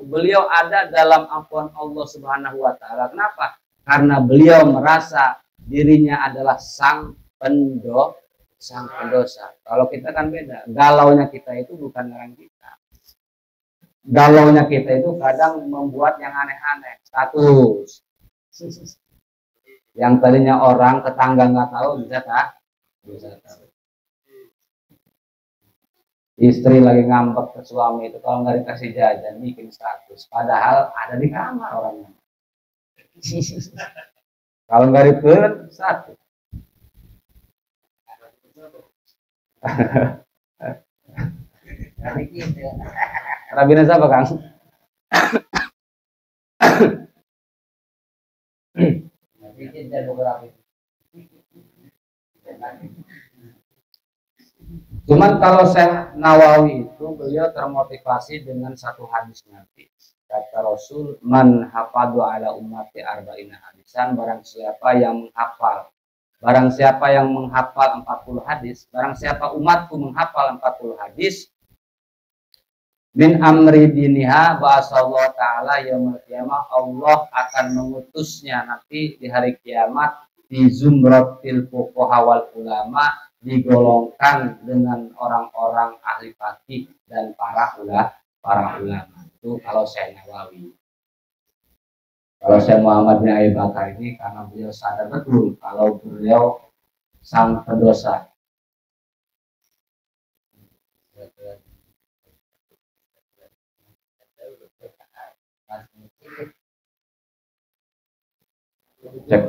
beliau ada dalam ampunan Allah Subhanahu wa ta'ala. Kenapa? Karena beliau merasa dirinya adalah sang pendosa. Kalau kita kan beda. Galaunya kita itu bukan ngarang kita. Galaunya kita itu kadang membuat yang aneh-aneh. Status. Yang tadinya orang tetangga nggak tahu bisa tak? Bisa tahu. Istri lagi ngambek ke suami itu kalau nggak dikasih jajan bikin status. Padahal ada di kamar orangnya. Kalau nggak dipun status. Rabina siapa Kang? Cuman kalau Syekh Nawawi itu beliau termotivasi dengan satu hadis Nabi. Kata Rasul, man hafadhu ala ummati arba'ina hadisan, barang siapa yang menghafal 40 hadis, barang siapa umatku menghafal 40 hadis, min amri diniha bahasa Allah Ta'ala yaumul qiyamah, Allah akan mengutusnya nanti di hari kiamat di zumratil fuqaha wal ulama, digolongkan dengan orang-orang ahli fikih dan para ulama. Itu kalau Syekh Nawawi. Kalau Syekh Muhammad bin Abi Bakar ini karena beliau sadar betul kalau beliau sang pendosa. Cek.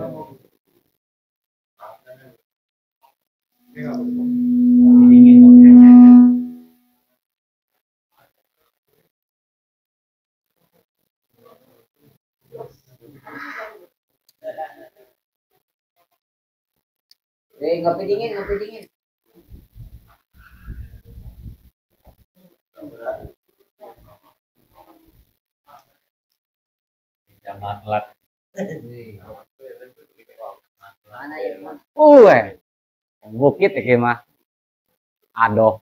Ngopi dingin. Jangan telat. Mana ya, Mas? Bukit ya mah. Aduh.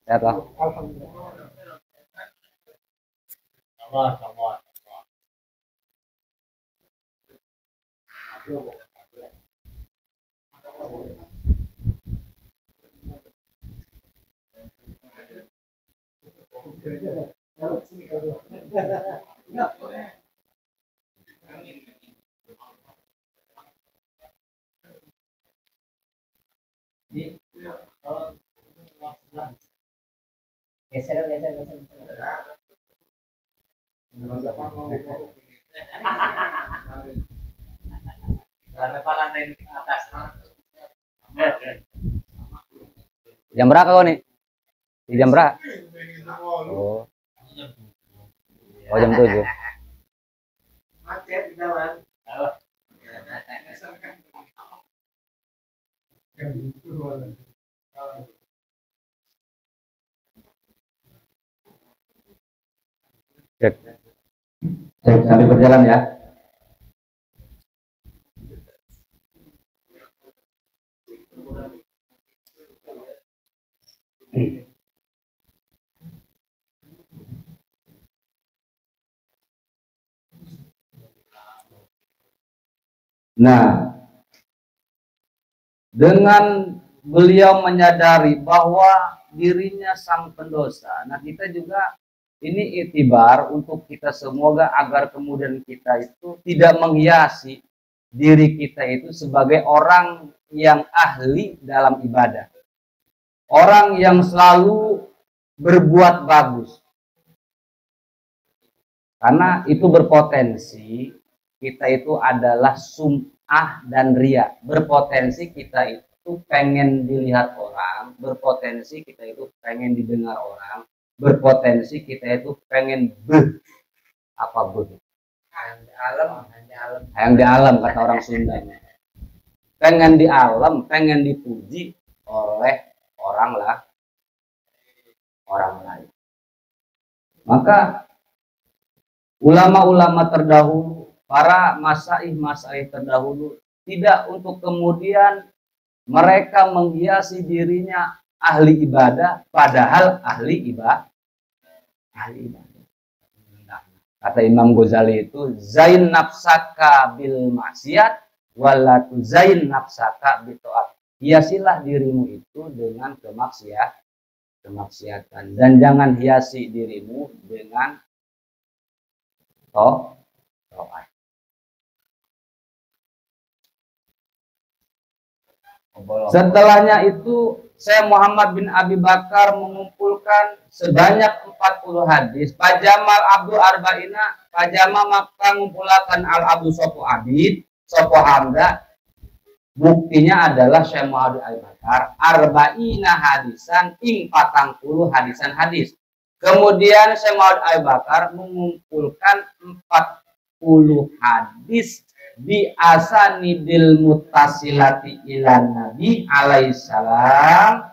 Sehat lah. Sama. Geser. Jam berapa kau nih? Di jam berapa? Oh. Oh jam 7. Cek sambil berjalan ya. Nah, dengan beliau menyadari bahwa dirinya sang pendosa, nah kita juga ini itibar untuk kita semoga agar kemudian kita itu tidak menghiasi diri kita itu sebagai orang yang ahli dalam ibadah. Orang yang selalu berbuat bagus. Karena itu berpotensi kita itu adalah sum'ah dan ria. Berpotensi kita itu pengen dilihat orang, berpotensi kita itu pengen didengar orang, berpotensi kita itu pengen yang di alam kata orang Sunda. Pengen di alam, pengen dipuji oleh orang lain. Maka ulama-ulama terdahulu, para masaih terdahulu tidak untuk kemudian mereka menghiasi dirinya ahli ibadah padahal ahli ibadah. Kata Imam Ghazali itu zain nafsaka bil maksiat wala tuzain nafsaka bi taat. Hiasilah dirimu itu dengan kemaksiatan dan jangan hiasi dirimu dengan taat. Setelahnya itu Syekh Muhammad bin Abi Bakar mengumpulkan sebanyak 40 hadis. Pak Jamal Abdul Arba'ina, Pak Jamal maka mengumpulkan Al Abdul Sopo Abid, Sopo Hamda. Buktinya adalah Syekh Muhammad bin Abi Bakar Arba'ina hadisan ing 40 hadisan hadis. Kemudian Syekh Muhammad bin Abi Bakar mengumpulkan 40 hadis bi asanidil muttasilati ilan Nabi alaihissalam,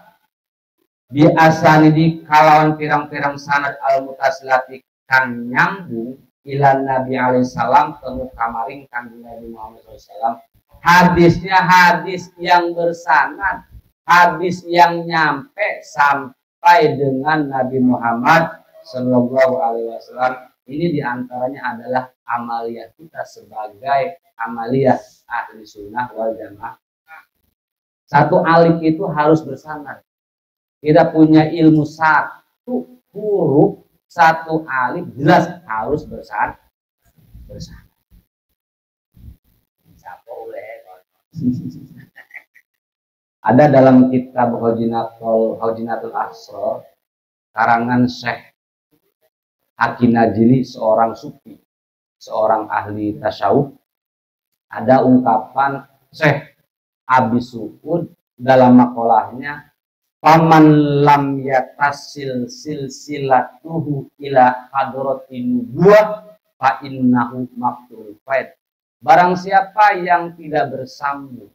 bi asanidi kalawan pirang-pirang sanad al muttasilati kang nyambung ilan Nabi alaihissalam temu kamaring kanjeng Nabi Muhammad SAW. Hadisnya hadis yang bersanad, hadis yang nyampe sampai dengan Nabi Muhammad Sallallahu Alaihi Wasallam. Ini diantaranya adalah amaliyah kita sebagai amaliyah ahli sunnah wal jamaah. Satu alif itu harus bersanad. Kita punya ilmu satu huruf, satu alif jelas harus bersanad. Ada dalam kitab Hojinatul Asrar karangan Syekh Haki Najili, seorang sufi, seorang ahli tasawuf. Ada ungkapan Syekh Abi Suud dalam makolahnya, paman lam yatasil silsilatuhu ila hadratin nubuwah fa innahu maqtul faid. Barang siapa yang tidak bersambung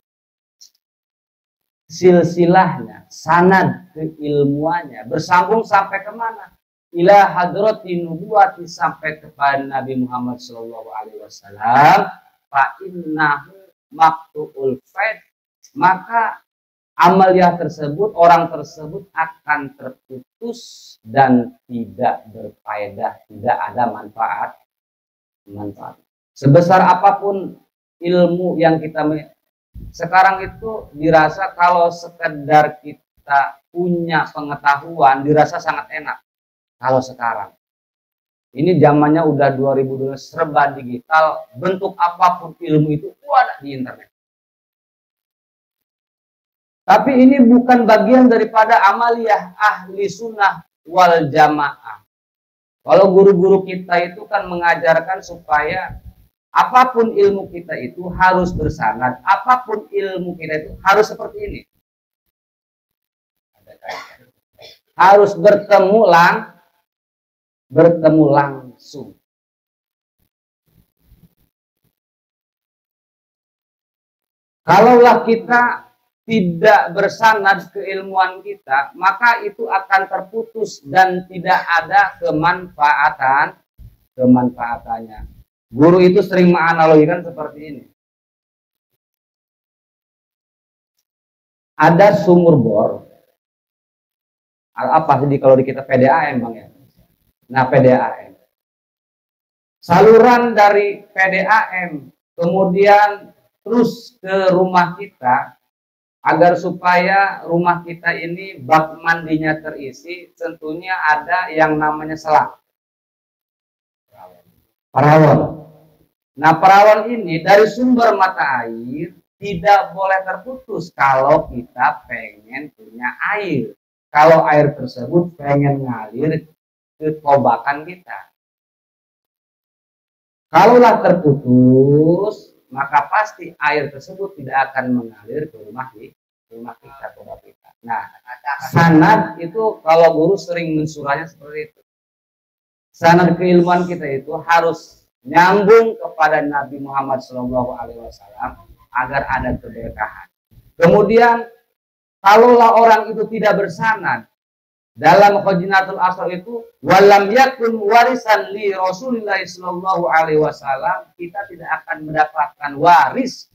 silsilahnya, sanad keilmuannya, bersambung sampai kemana? Ila hadratin nubuwati, sampai kepada Nabi Muhammad Shallallahu Alaihi Wasallam, fa innahu maqtu'ul faid, maka amaliyah tersebut, orang tersebut akan terputus dan tidak berfaedah, tidak ada manfaat. Sebesar apapun ilmu yang kita sekarang itu dirasa kalau sekedar kita punya pengetahuan dirasa sangat enak. Kalau sekarang ini zamannya udah 2012, serba digital, bentuk apapun ilmu itu ada di internet. Tapi ini bukan bagian daripada amaliyah ahli sunnah wal jamaah. Kalau guru-guru kita itu kan mengajarkan supaya apapun ilmu kita itu harus bersanad, apapun ilmu kita itu harus seperti ini. Harus bertemu langsung. Kalaulah kita tidak bersanad keilmuan kita, maka itu akan terputus dan tidak ada kemanfaatannya. Guru itu sering menganalogikan seperti ini. Ada sumur bor. Apa sih kalau di kita PDAM, Bang ya? Nah, PDAM. Saluran dari PDAM kemudian terus ke rumah kita, agar supaya rumah kita ini bak mandinya terisi, tentunya ada yang namanya selang. Perawan. Nah, perawan ini dari sumber mata air tidak boleh terputus kalau kita pengen punya air. Kalau air tersebut pengen ngalir ke kobakan kita. Kalaulah terputus, maka pasti air tersebut tidak akan mengalir ke rumah kita, koba kita. Nah, sanad itu kalau guru sering mensurahnya seperti itu. Sanad keilmuan kita itu harus nyambung kepada Nabi Muhammad SAW agar ada keberkahan. Kemudian kalaulah orang itu tidak bersanad, dalam Khojinatul Asrar itu walam yakun warisan li Rasulillah sallallahu alaihi wasallam, kita tidak akan mendapatkan waris,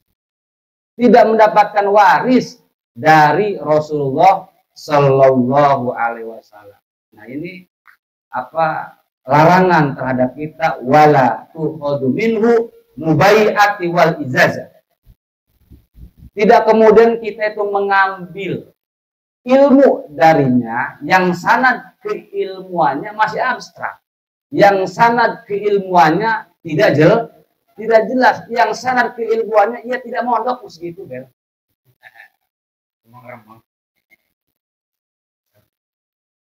tidak mendapatkan waris dari Rasulullah sallallahu alaihi wasallam. Nah, ini apa larangan terhadap kita, wala tu'khadhu minhu mubai'ati wal ijazah. Tidak kemudian kita itu mengambil ilmu darinya yang sanad keilmuannya masih abstrak, yang sanad keilmuannya tidak jelas, yang sanad keilmuannya ia tidak mondok begitu kan.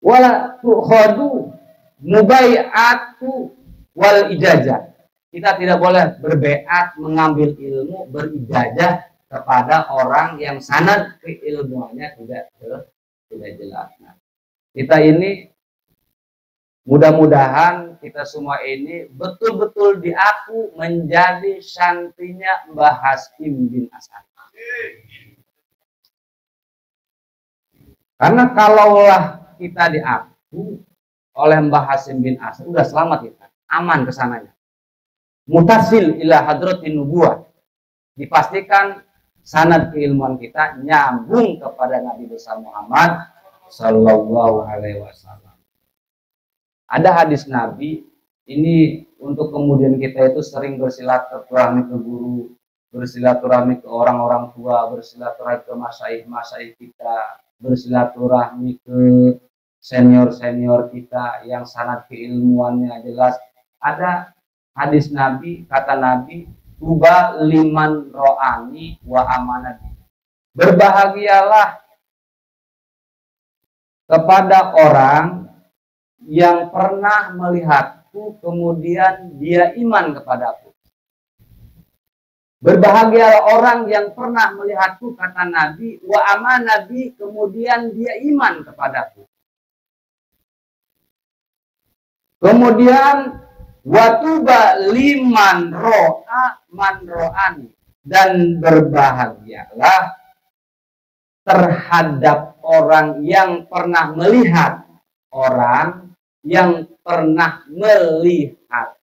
Wala tukhadu mubai'atu wal ijazah. Kita tidak boleh berbeat, mengambil ilmu, berijazah kepada orang yang sanad keilmuannya tidak jelas. Nah, kita ini mudah-mudahan kita semua ini betul-betul diaku menjadi santrinya Mbah Hasyim bin As'ad. Karena kalaulah kita diaku oleh Mbah Hasyim bin As'ad, udah selamat kita, aman kesananya. Mutasil ila hadratin nubuwah, dipastikan sanad keilmuan kita nyambung kepada Nabi besar Muhammad sallallahu alaihi wasallam. Ada hadis Nabi ini untuk kemudian kita itu sering bersilaturahmi ke guru, bersilaturahmi ke orang-orang tua, bersilaturahmi ke masyaikh kita, bersilaturahmi ke senior-senior kita yang sanad keilmuannya jelas. Ada hadis Nabi, kata Nabi, tuba liman ro'ani wa amanati. Berbahagialah kepada orang yang pernah melihatku kemudian dia iman kepadaku. Berbahagialah orang yang pernah melihatku, kata Nabi, wa amanati, kemudian dia iman kepadaku. Kemudian watuba liman ro'a man ro'ani, dan berbahagialah terhadap orang yang pernah melihat orang yang pernah melihatku.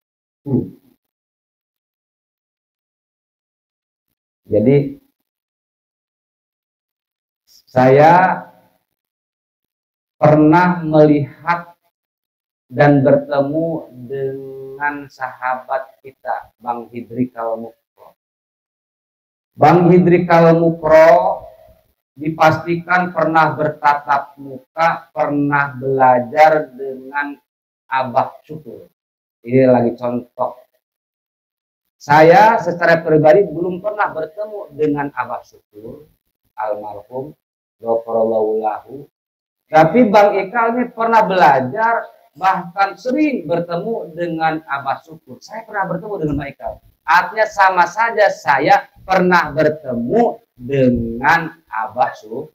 Jadi saya pernah melihat dan bertemu dengan sahabat kita, Bang Hidri Kalmukro. Bang Hidri Kalmukro dipastikan pernah bertatap muka, pernah belajar dengan Abah Syukur. Ini lagi contoh. Saya secara pribadi belum pernah bertemu dengan Abah Syukur, almarhum, ghafarallahu lahu. Tapi Bang Ikal ini pernah belajar, bahkan sering bertemu dengan Abah Syukur. Saya pernah bertemu dengan Bang Ikal. Artinya sama saja saya pernah bertemu dengan Abah Syukur.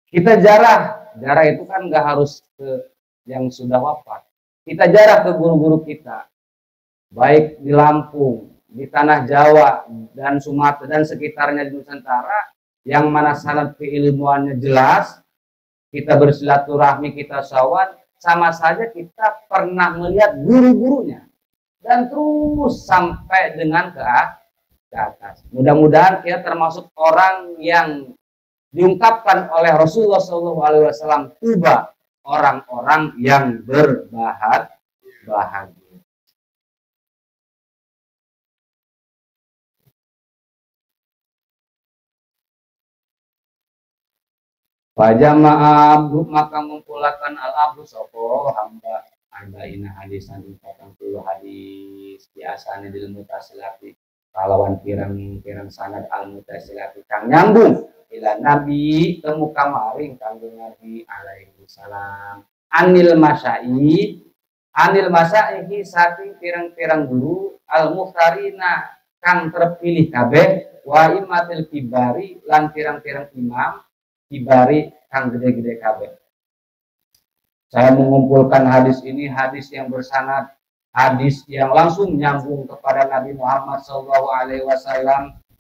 Kita jarah itu kan nggak harus ke yang sudah wafat. Kita jarah ke guru-guru kita, baik di Lampung, di tanah Jawa dan Sumatera dan sekitarnya di Nusantara, yang mana sanad keilmuannya jelas. Kita bersilaturahmi, kita syawat, sama saja kita pernah melihat guru-gurunya dan terus sampai dengan ke atas. Mudah-mudahan kita termasuk orang yang diungkapkan oleh Rasulullah SAW, tuba orang-orang yang berbahagia. Fajama'a abdu, maka mengumpulkan al-abdu sopo hamba arba'ina hadisan 40 hadis biasanya di mutasilati kalawan pirang-pirang sanad al-mutasilati kang nyambung ila nabi temu kamaring kanggo Nabi alaihi salam. Anil masyaikhi saking pirang-pirang guru al-mukhtarina kang terpilih kabeh wa imatil kibari lan pirang-pirang imam kibari kang gede-gede kabeh. Saya mengumpulkan hadis ini, hadis yang bersanad, hadis yang langsung nyambung kepada Nabi Muhammad SAW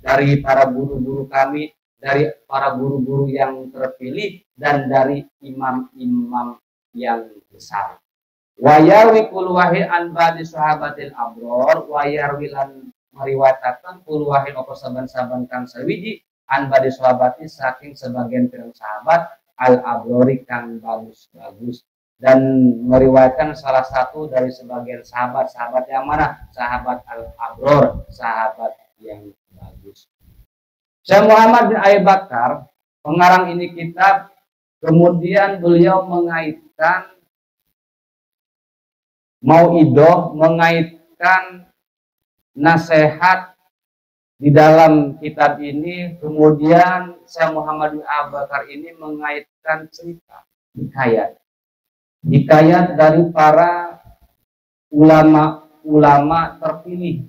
dari para guru-guru kami, dari para guru-guru yang terpilih dan dari imam-imam yang besar. Wayarwi kulwahi an ba'di sahabatil abror, wayarwi lan meriwayatkan kulwahi apa saban-saban kang sawiji an ba'di sahabati saking sebagian pirang sahabat al abrori kang bagus-bagus, dan meriwayatkan salah satu dari sebagian sahabat yang mana? Sahabat al-abror, sahabat yang bagus. Syekh Muhammad bin Abi Bakar, pengarang ini kitab, kemudian beliau mengaitkan mengaitkan nasihat Di dalam kitab ini kemudian Syekh Muhammad bin Abu Bakar ini mengaitkan cerita hikayat dari para ulama-ulama terpilih,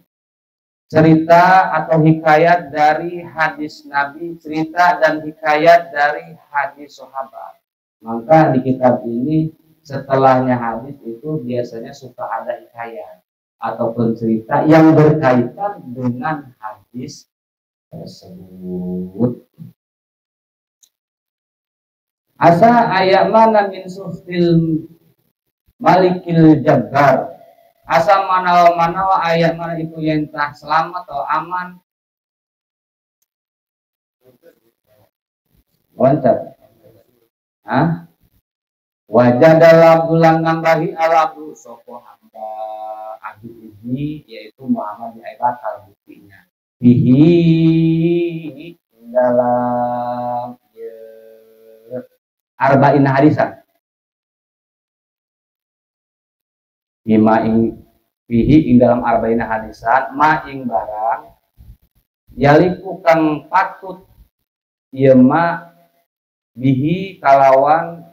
cerita atau hikayat dari hadis Nabi, cerita dan hikayat dari hadis sahabat. Maka di kitab ini setelahnya hadis itu biasanya suka ada hikayat ataupun cerita yang berkaitan dengan hadis tersebut. Asa ayat mana min sufil malikil jabbar. Asa manawa ayat mana itu yang tak selamat atau aman. Loncat. Hah? Wajah dalam bulan nambahi al-abdu soko hamba abdu ini yaitu Muhammad bin Abi Bakar buktinya. Bihi dalam arba'in hadisan. Bima ing bihi ing dalam arba'in hadisan ma ing barang yaliku kang patut ieu ma bihi kalawan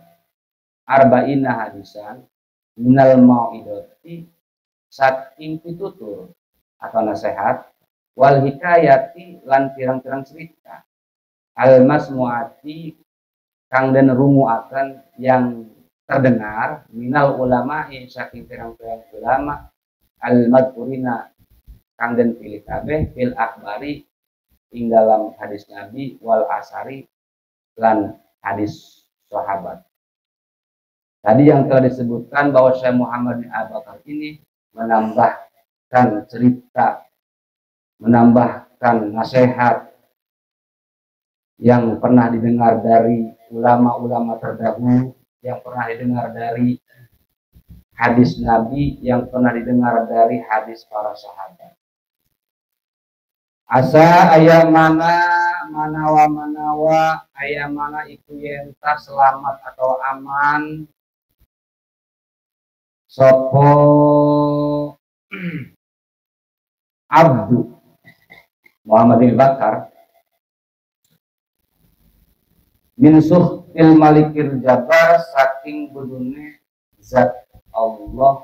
arba'ina hadisan minal mau'idati saking pitutur atau nasihat wal hikayati lan pirang-pirang cerita al masmuati kang den runguaken yang terdengar minal ulama saking pirang-pirang ulama al madkurina kang den pilih kabeh fil akhbari ing dalam hadis Nabi wal asari lan hadis sahabat. Tadi yang telah disebutkan bahwa Syekh Muhammad bin Abu Bakar ini menambahkan cerita, menambahkan nasihat yang pernah didengar dari ulama-ulama terdahulu, yang pernah didengar dari hadis Nabi, yang pernah didengar dari hadis para sahabat. Asa ayam manawa ayam mana itu yang tak selamat atau aman sopo abdu Muhammad bin Bakar min suhtil malikir jabar saking budune zat Allah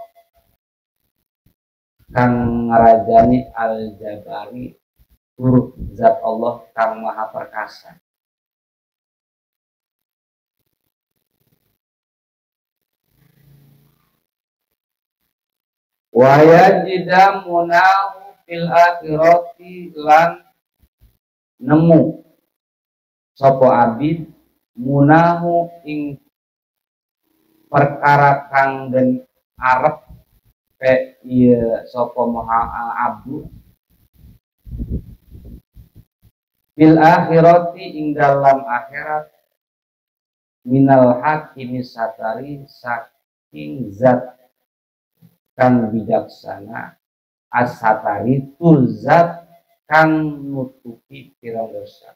kang ngarajani al jabari tur zat Allah kang maha perkasa. Wa yajida munahu fil akhirati lan nemu sapa abid munahu ing perkara kang den arep pe ieu sapa maha abdu fil akhirati ing dalam akhirat minal hakimi satari saking zat kang bijaksana as-satari tulzat kang nutupi pirang dosa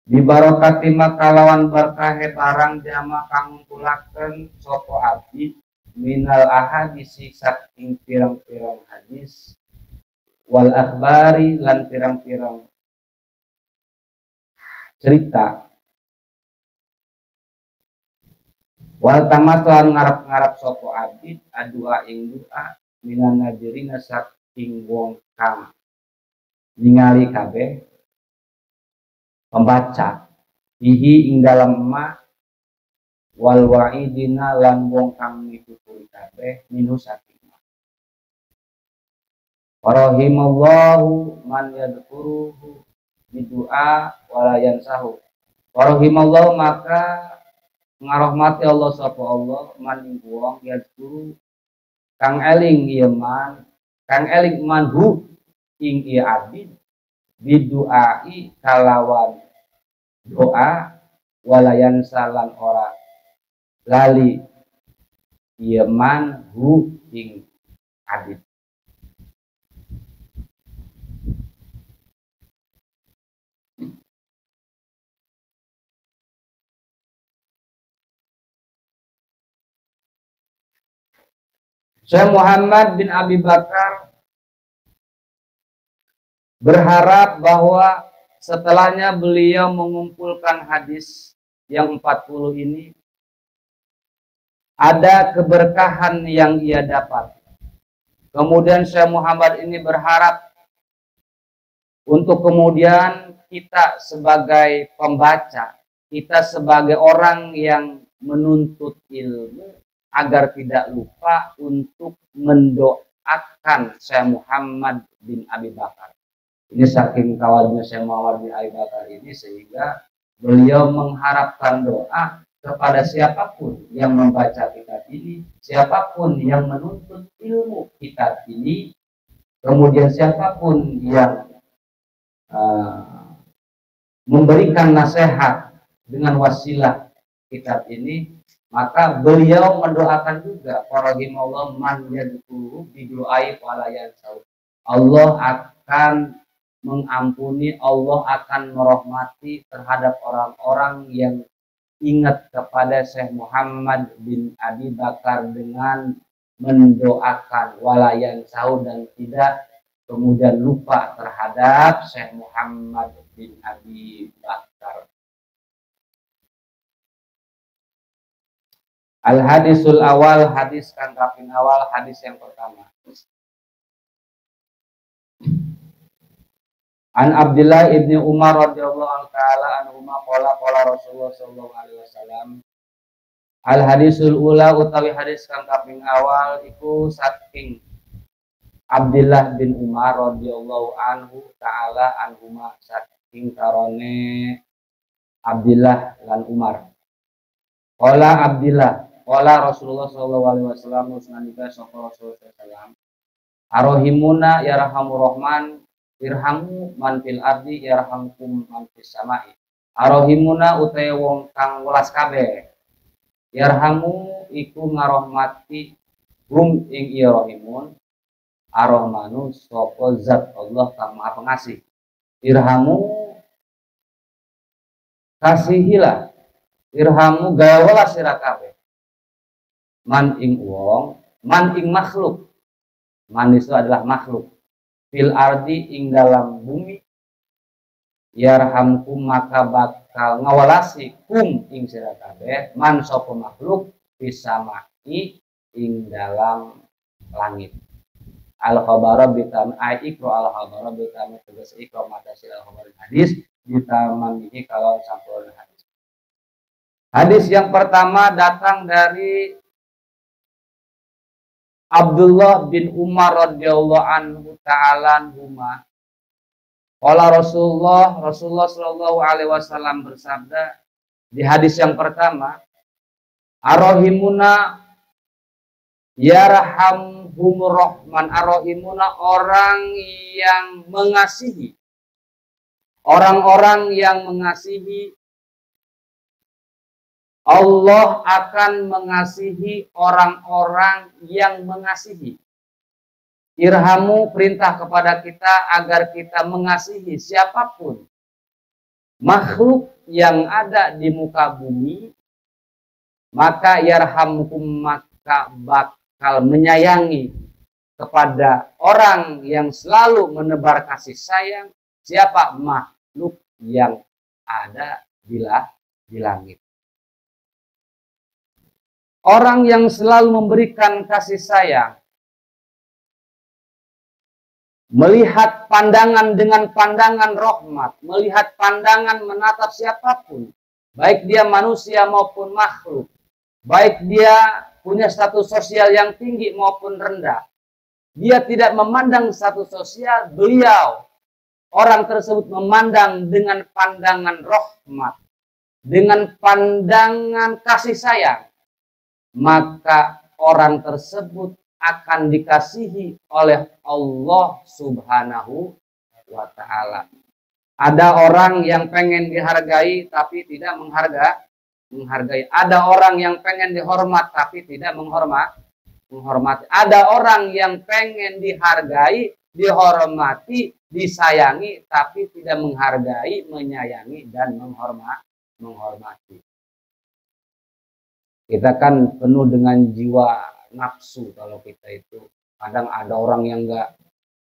di barokati makalawan berkahe barang jama kang ngumpulaken sapa abdi minal ahadisi saking pirang-pirang hadis wal akhbari lan pirang-pirang cerita wal tamat lan ngarep-ngarep sapa abid adua ing doa minan nadirina saking wong kang ningali kabeh pembaca bihi ing dalam ma wal wa'idina lan wong kang mituturi kabeh minus saking ma warahimallahu man yadkuruhu bidu'a wala yansahu warahimallahu maka ngarahmati Allah sapa Allah man wong yadkuru kang eling ieu man kang eling manhu ing ieu abid biduai kalawan doa walayan salan ora lali ieu manhu ing abid. Syekh Muhammad bin Abi Bakar berharap bahwa setelahnya beliau mengumpulkan hadis yang 40 ini, ada keberkahan yang ia dapat. Kemudian Syekh Muhammad ini berharap untuk kemudian kita sebagai pembaca, kita sebagai orang yang menuntut ilmu, agar tidak lupa untuk mendoakan Syekh Muhammad bin Abi Bakar. Ini saking kawannya Syekh Muhammad bin Abi Bakar ini, sehingga beliau mengharapkan doa kepada siapapun yang membaca kitab ini, siapapun yang menuntut ilmu kitab ini, kemudian siapapun yang memberikan nasihat dengan wasilah kitab ini, maka beliau mendoakan juga rahimahullah man yadkhulu bidu'ai walayan saud. Allah akan mengampuni, Allah akan merahmati terhadap orang-orang yang ingat kepada Syekh Muhammad bin Abi Bakar dengan mendoakan walayan saud dan tidak kemudian lupa terhadap Syekh Muhammad bin Abi Bakar. Al-hadisul awal, hadis kangkapin awal, hadis yang pertama. An Abdullah ibni Umar radhiyallahu taala anhuma qala Rasulullah sallallahu alaihi wasallam. Al hadisul ula utawi hadis kangkaping awal iku saking Abdullah bin Umar radhiyallahu anhu taala anhuma, saking karone Abdullah lan Umar. Qala Abdullah, qala Rasulullah sallallahu alaihi wasallam, usnanika sapa Rasulullah sallallahu alaihi wasallam. Arahimuna yarhamur rahman, irhamu man fil ardi yarhamkum man fis samai. Arahimuna utahe wong kang welas kabeh, yarhamu iku ngarahmati hum ing iya rahimun, ar-rahmanu sapa zat Allah kang maha pengasih. Irhamu kasihilah, irhamu gawelah sira kabeh, man ing wong, man ing makhluk. Man itu adalah makhluk. Fil ardi ing dalam bumi, yarhamkum maka bakal ngawalasi kum ing sira kabeh man sapa makhluk bisa mati ing dalam langit. Al khabara bitam ikro al khabara bitam tegas ikro mata sil al khabar hadis ditamamihi kalau sampurna hadis. Hadis yang pertama datang dari Abdullah bin Umar radhiyallahu anhu ta'ala anhuma. Qala Rasulullah sallallahu alaihi wasallam bersabda di hadis yang pertama, arahimuna yarhamhumur rahman. Arahimuna orang yang mengasihi, orang-orang yang mengasihi, Allah akan mengasihi orang-orang yang mengasihi. Irhamu perintah kepada kita agar kita mengasihi siapapun makhluk yang ada di muka bumi, maka yarhamkum maka bakal menyayangi kepada orang yang selalu menebar kasih sayang, siapa makhluk yang ada di langit. Orang yang selalu memberikan kasih sayang, melihat pandangan dengan pandangan rahmat, melihat pandangan menatap siapapun, baik dia manusia maupun makhluk, baik dia punya status sosial yang tinggi maupun rendah, dia tidak memandang status sosial, beliau, orang tersebut memandang dengan pandangan rahmat, dengan pandangan kasih sayang, maka orang tersebut akan dikasihi oleh Allah Subhanahu wa ta'ala. Ada orang yang pengen dihargai tapi tidak menghargai. Ada orang yang pengen dihormat tapi tidak menghormati. Ada orang yang pengen dihargai, dihormati, disayangi tapi tidak menghargai, menyayangi dan menghormati. Kita kan penuh dengan jiwa nafsu kalau kita itu. Kadang ada orang yang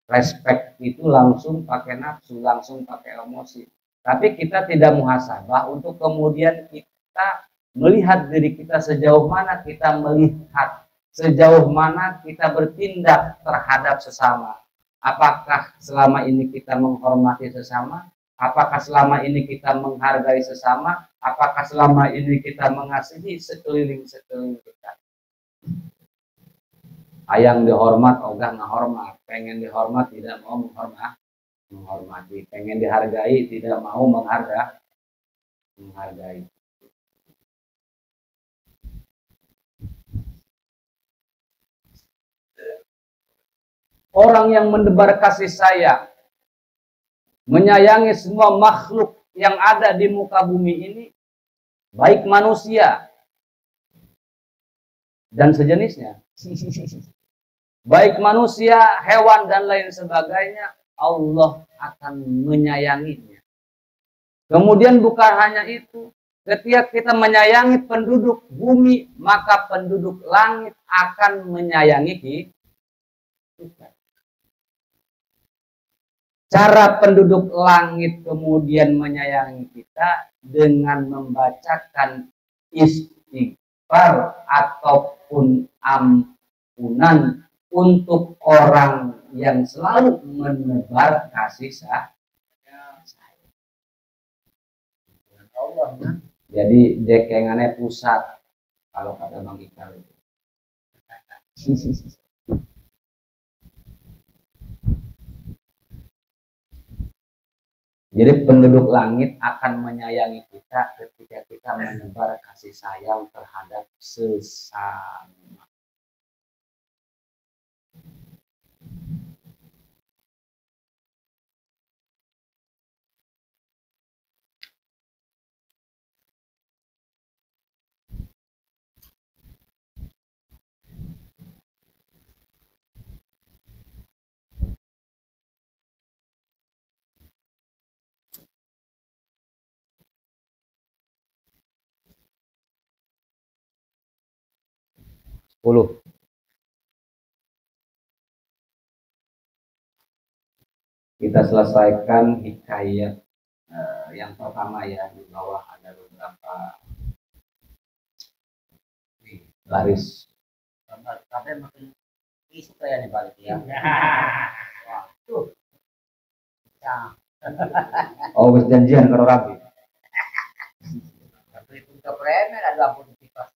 respect itu langsung pakai nafsu, langsung pakai emosi. Tapi kita tidak muhasabah untuk kemudian kita melihat diri kita sejauh mana kita melihat, sejauh mana kita bertindak terhadap sesama. Apakah selama ini kita menghormati sesama? Apakah selama ini kita menghargai sesama? Apakah selama ini kita mengasihi sekeliling-sekeliling kita? Ayang dihormat, ogah ngahormat. Pengen dihormat, tidak mau menghormati. Pengen dihargai, tidak mau menghargai. Orang yang menebar kasih sayang, menyayangi semua makhluk yang ada di muka bumi ini, baik manusia dan sejenisnya, baik manusia, hewan, dan lain sebagainya, Allah akan menyayanginya. Kemudian bukan hanya itu, ketika kita menyayangi penduduk bumi, maka penduduk langit akan menyayangi kita. Cara penduduk langit kemudian menyayangi kita dengan membacakan istighfar ataupun ampunan untuk orang yang selalu menebar kasih sayang. Jadi dekengannya pusat kalau kata Bang Iqbal. Jadi penduduk langit akan menyayangi kita ketika kita menebar kasih sayang terhadap sesama. Kita selesaikan hikayat yang pertama ya, di bawah ada beberapa baris. Tapi makin isu kayak nih balik ya. Tuh. Oh, wis janjian karo Rabi. Tapi itu ke premen ada pun tipas.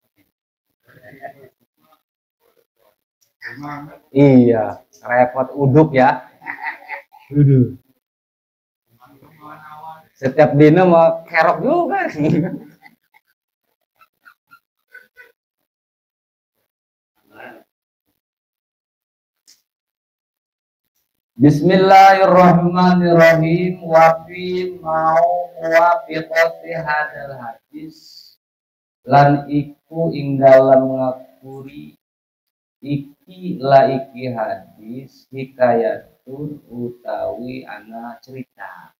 Iya, repot uduk ya. Setiap dina mau kerok juga. Bismillahirrahmanirrahim. Wafi mau wafiqati hadal hadis lan iku ing dalam ngakuri iki hadis hikayatun utawi ana cerita.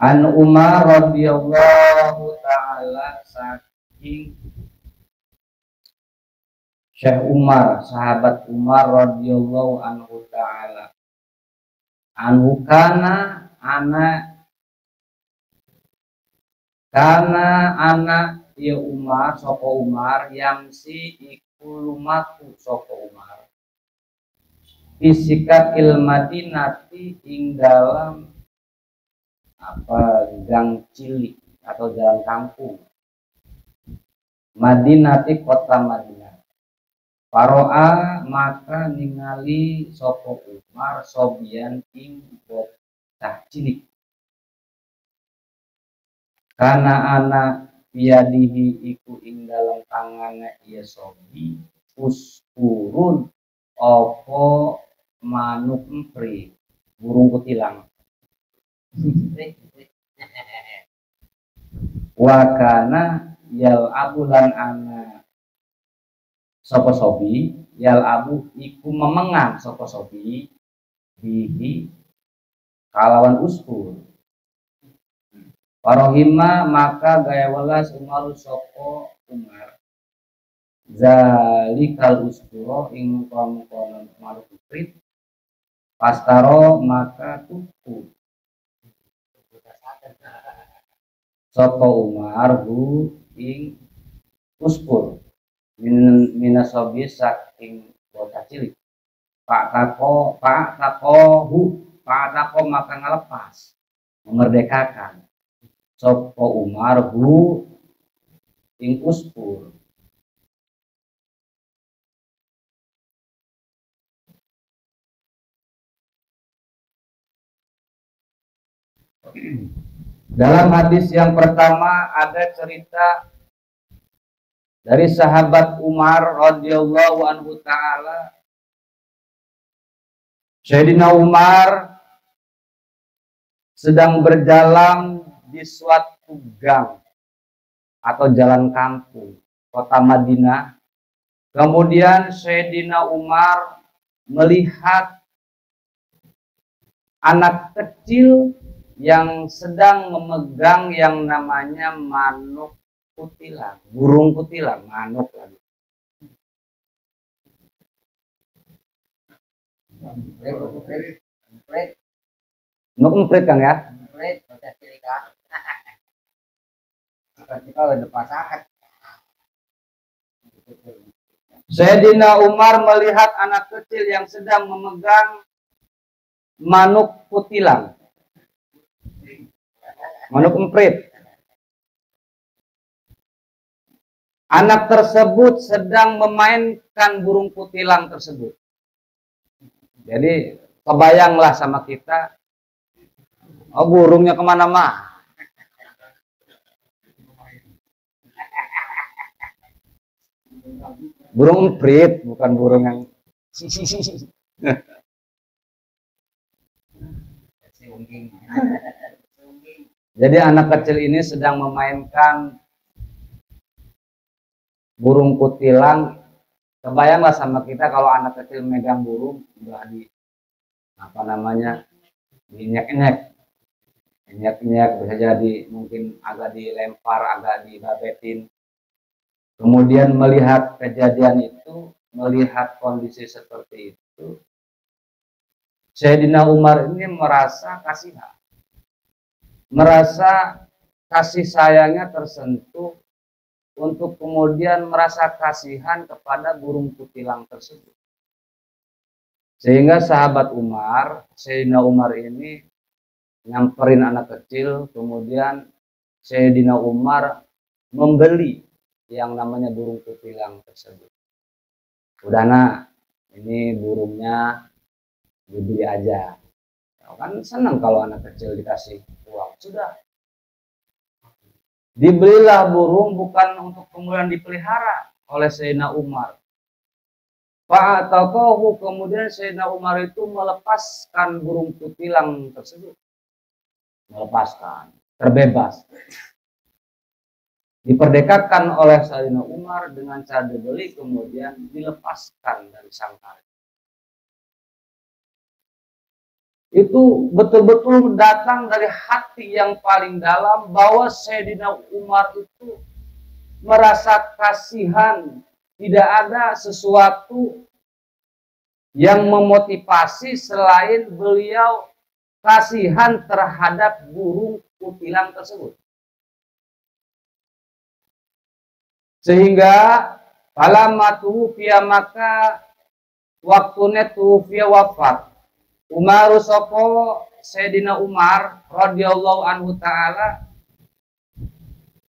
An Umar radhiyallahu taala saking Syekh Umar, sahabat Umar radhiyallahu anhu taala. Anhu kana anak ya Umar, soko Umar yang si iku lumaku soko Umar. Fisikatil Madinati ing dalam gang cilik atau jalan kampung. Madinati kota Madinah. Paroa maka ningali soko Umar sobian ing bocah cilik. Karena anak biadihi iku ing dalam tangannya ia sobi uskurun opo manuk empri burung kutilang. Wakana yal abulan anak sopo sobi yal abu iku memengang sopo sobi bihi kalawan uskur. Parohima maka gaya welas Umar sopo Umar zalikal usburo ing kono makhluk ukrit pastaro maka tuku sapa Umar hu ing uspur minasobi saking bocah cilik pak tako maka ngelepas memerdekakan sapa Umar hu ing uspur. Dalam hadis yang pertama ada cerita dari sahabat Umar radhiyallahu anhu taala. Sayyidina Umar sedang berjalan di suatu gang atau jalan kampung kota Madinah. Kemudian Sayyidina Umar melihat anak kecil yang sedang memegang yang namanya manuk kutilang, burung kutilang, manuk lagi. Nuk emprit Kang ya? Emprit, proses silika. Kita udah pasangan. Sayyidina Umar melihat anak kecil yang sedang memegang manuk kutilang. Manuk emprit. Anak tersebut sedang memainkan burung kutilang tersebut. Jadi kebayanglah sama kita, oh burungnya kemana-mana. Burung emprit, bukan burung yang Jadi anak kecil ini sedang memainkan burung kutilang. Kebayanglah sama kita kalau anak kecil megang burung udah dinyek-nyek, bisa jadi mungkin agak dilempar, agak dibabetin. Kemudian melihat kejadian itu, melihat kondisi seperti itu, Sayyidina Umar ini merasa kasihan. Merasa kasih sayangnya tersentuh untuk kemudian merasa kasihan kepada burung kutilang tersebut. Sehingga sahabat Umar, Sayyidina Umar ini nyamperin anak kecil, kemudian Sayyidina Umar membeli yang namanya burung kutilang tersebut. Udah nak, ini burungnya dibeli aja. Kan senang kalau anak kecil dikasih uang. Sudah. Dibelilah burung bukan untuk kemudian dipelihara oleh Sayyidina Umar. Fa'ataqahu, kemudian Sayyidina Umar itu melepaskan burung kutilang tersebut. Melepaskan, terbebas. Diperdekakan oleh Sayyidina Umar dengan cara dibeli kemudian dilepaskan dari sangkar. Itu betul-betul datang dari hati yang paling dalam bahwa Sayyidina Umar itu merasa kasihan. Tidak ada sesuatu yang memotivasi selain beliau kasihan terhadap burung kutilang tersebut. Sehingga alamatu fiya maka waktunya tufiya wafat. Umar sopo Sayyidina Umar radhiyallahu anhu taala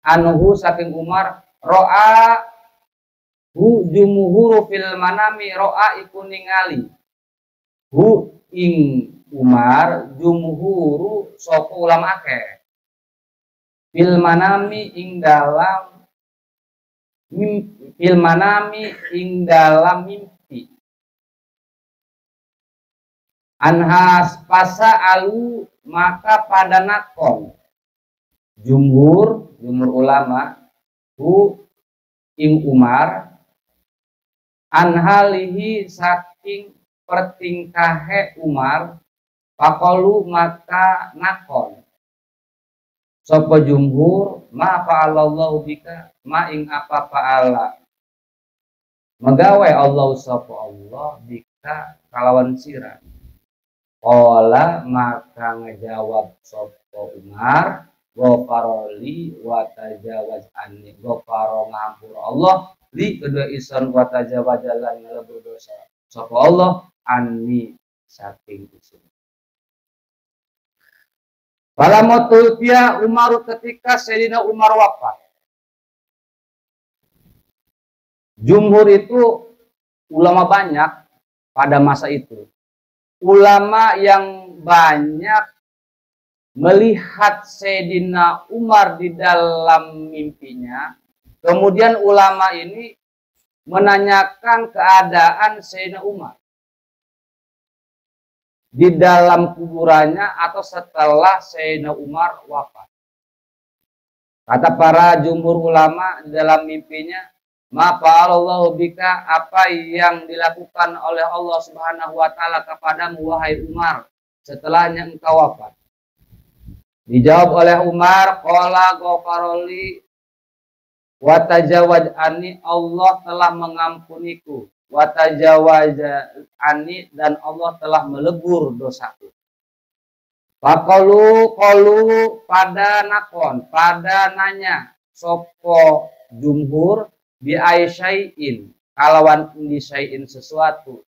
anhu saking Umar ro'a hu jumuhuru fil manami ro'a iku ningali hu ing Umar jumuhuru sopo ulama akeh fil manami ing dalam mimpi anhas pasa alu maka pada nakon jumhur ulama hu ing Umar anhalihi saking pertingkahe Umar pakolu maka nakon sapa jumhur ma fa'alallahu bika ma ing apa fa'ala Megawai Allah sapa Allah bika kalawan sira. Qala maka ngejawab sapa Umar, ghafaroli wa tajawaz anni. Ghafaro ngampur Allah li kedua ison wa tajawazalan ngelebur dosa sapa Allah anni saking isun. Pada motulpia Umar ketika Sayyidina Umar wafat. Jumhur itu ulama banyak pada masa itu. Ulama yang banyak melihat Sayyidina Umar di dalam mimpinya. Kemudian ulama ini menanyakan keadaan Sayyidina Umar di dalam kuburannya atau setelah Sayyidina Umar wafat. Kata para jumhur ulama di dalam mimpinya, ma fa'alallahu bika, apa yang dilakukan oleh Allah Subhanahu wa taala kepadamu wahai Umar setelahnya engkau wafat. Dijawab oleh Umar, qala ghafaroli wa tajawaz anni, Allah telah mengampuniku, wa tajawaz anni, dan Allah telah melebur dosaku. Faqalu pada nakon, pada nanya sopo jumhur bi aisyai'in kalawan ini syai'in sesuatu,